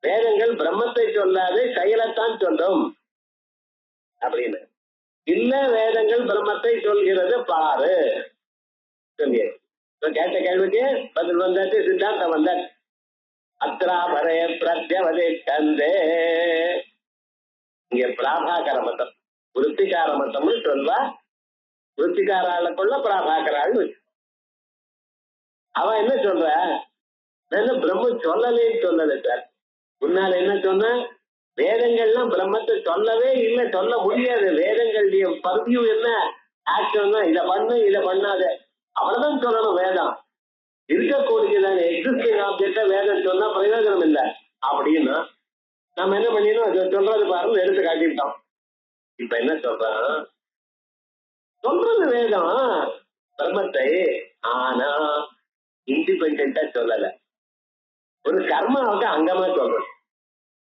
வேதங்கள் பிரம்மத்தை சொல்லாது செயலைத்தான் சொல்லும் அப்படின்னு. இல்ல, வேதங்கள் பிரம்மத்தை சொல்கிறது பாரு சொல்லி கேட்ட கேள்விக்கு பதில் வந்தாச்சு, சித்தாந்தம் வந்தாச்சு. அத்ராபரே பிரத்யவதே கந்தே. இங்க பிராபாகர மதம், விருத்திகார மதம்னு சொல்வா. விருத்திகாராளுக்குள்ள பிராபாகராள்னு வச்சு அவன் என்ன சொல்ற? நான் பிரம்ம சொல்லலேன்னு சொல்லல சார். முன்னால என்ன சொன்ன? வேதங்கள்லாம் பிரம்மத்தை சொல்லவே இல்லை, சொல்ல முடியாது. வேதங்களுடைய பர்வியூ என்ன? ஆக்ஷன் தான், இதை பண்ணு இதை பண்ணாத, அவ்வளவுதான் சொல்லணும். வேதம் இருக்கக்கூடியதான எக்ஸிஸ்டிங் ஆப்ஜெக்டா வேதம் சொன்னா பிரயோஜனம் இல்லை அப்படின்னா நம்ம என்ன பண்ணிடணும்? அதை சொல்றது பாருங்க எடுத்து காட்டிட்டோம். இப்ப என்ன சொல்றான்? சொல்றது வேதம் பிரம்மத்தை, ஆனா இண்டிபெண்டா சொல்லல. ஒரு கர்மாவுக்கு அங்கமா சொல்றது,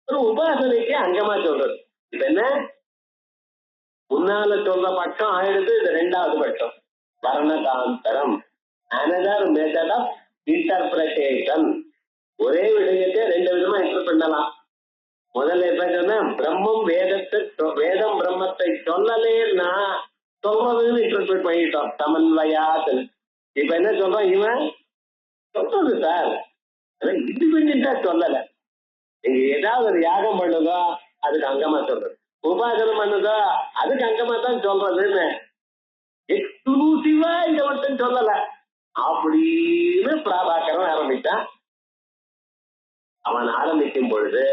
ஒரு உபாசனைக்கு அங்கமா சொல்றது. இப்ப என்ன? முன்னால சொல்ற பட்சம் ஆயிடுது, இது ரெண்டாவது பட்சம். வர்ணகாந்தரம், another method of interpretation. ஒரே விடயத்தை ரெண்டு விதமா இன்டர்பிரட் பண்ணலாம். முதல்ல எப்ப சொன்ன? பிரம்மம் வேதம் பிரம்மத்தை சொல்லலேன்னா சொல்றதுன்னு இன்டர்பிரட் பண்ணிட்டோம், சமன்வயாத். இப்ப என்ன சொல்றோம்? இவன் சொல்றது சார் இண்டிபெண்டா சொல்லல. நீங்க ஏதாவது ஒரு யாகம் பண்ணுதோ அதுக்கு அங்கமா சொல்றது, உபாசனம் பண்ணுதோ அதுக்கு அங்கமா தான் சொல்றதுன்னு எக்ஸ்க்ளூசிவா இதை மட்டும் சொல்லல அப்படின்னு பிராபாகரன் ஆரம்பித்தான். அவன் ஆரம்பிக்கும் பொழுது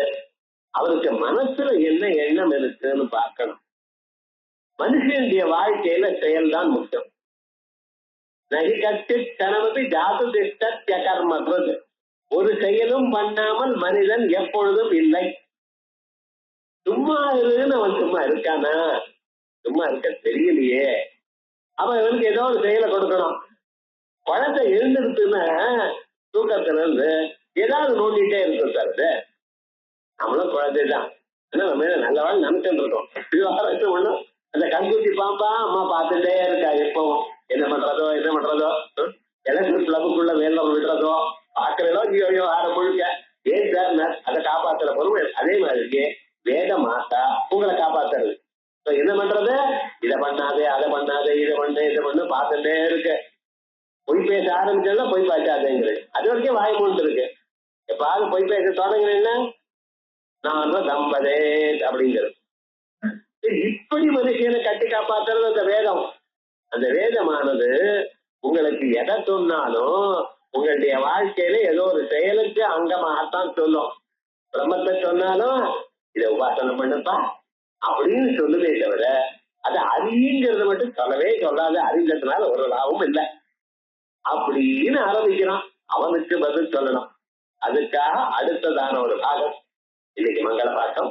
அவருக்கு மனசுல என்ன எண்ணம் இருக்குன்னு பார்க்கணும். மனுஷனுடைய வாழ்க்கையில செயல்தான் முக்கியம். நகி கட்டு கனவதி ஜாது திஷ்ட கர்மது. ஒரு செயலும் பண்ணாமல் மனிதன் எப்பொழுதும் இல்லை. சும்மா இருக்குன்னு அவன் சும்மா இருக்கானா? சும்மா இருக்க தெரியலையே. அவன் இவனுக்கு ஏதோ ஒரு செயலை கொடுக்கணும். குழந்தை எழுந்திருக்குன்னா தூக்கத்துல இருந்து ஏதாவது நோண்டிட்டே இருக்கும் சார். அது நம்மளும் குழந்தைதான், நம்ம நல்ல வாழ் நினைச்சுட்டு இருக்கோம். ஒண்ணும் அந்த கண்குட்டி பாம்பா அம்மா பார்த்துட்டே இருக்கா எப்பவும், என்ன பண்றதோ என்ன பண்றதோ. எனக்கு பேச ஆரம்பிச்சா பொய் பேசாதேங்கிறது. அது வரைக்கும் வாய் மூண்டு இருக்கு. எப்பாவது பொய் பேச தொடங்குறீங்கன்னா நான் தம்பதே அப்படிங்கிறது. இப்படி மனுஷனை கட்டி காப்பாத்துறது அந்த வேதம். அந்த வேதமானது உங்களுக்கு எதை சொன்னாலும் உங்களுடைய வாழ்க்கையில ஏதோ ஒரு செயலுக்கு அங்கமாகத்தான் சொல்லும். பிரம்மத்தை சொன்னாலும் இதை உபாசனை பண்ணுப்பா அப்படின்னு சொல்லுவே தவிர அது அறிங்கிறத மட்டும் சொல்லவே சொல்லாத. அறிஞ்சதுனால ஒரு லாபமும் இல்லை அப்படின்னு ஆரம்பிக்கிறான். அவனுக்கு பதில் சொல்லணும். அதுக்காக அடுத்ததான ஒரு பாகம் இன்னைக்கு மங்கள பாட்டம்.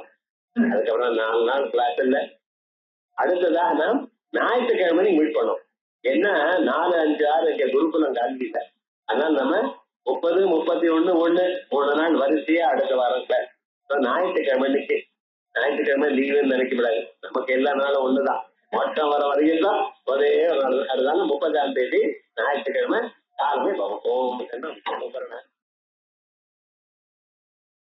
அதுக்கப்புறம் 4 நாள் கிளாஸ் இல்லை. அடுத்ததாக நாம் ஞாயிற்றுக்கிழமை மீட் பண்ணோம். ஏன்னா 4, 5, 6 இங்க குருகுலம் காண்பிட்ட. அதனால நம்ம 30, 31, 1 3 நாள் வரிசையா அடுத்த வாரம் கிளாஸ். ஞாயிற்றுக்கிழமை லீவுன்னு நினைக்கப்படாது. நமக்கு எல்லா நாளும் ஒண்ணுதான். மொத்தம் வர வரைக்கும் தான் ஒரே ஒரு நாள். அதனால 30ஆம் தேதி ஞாயிற்றுக்கிழமை காலமே போகும்.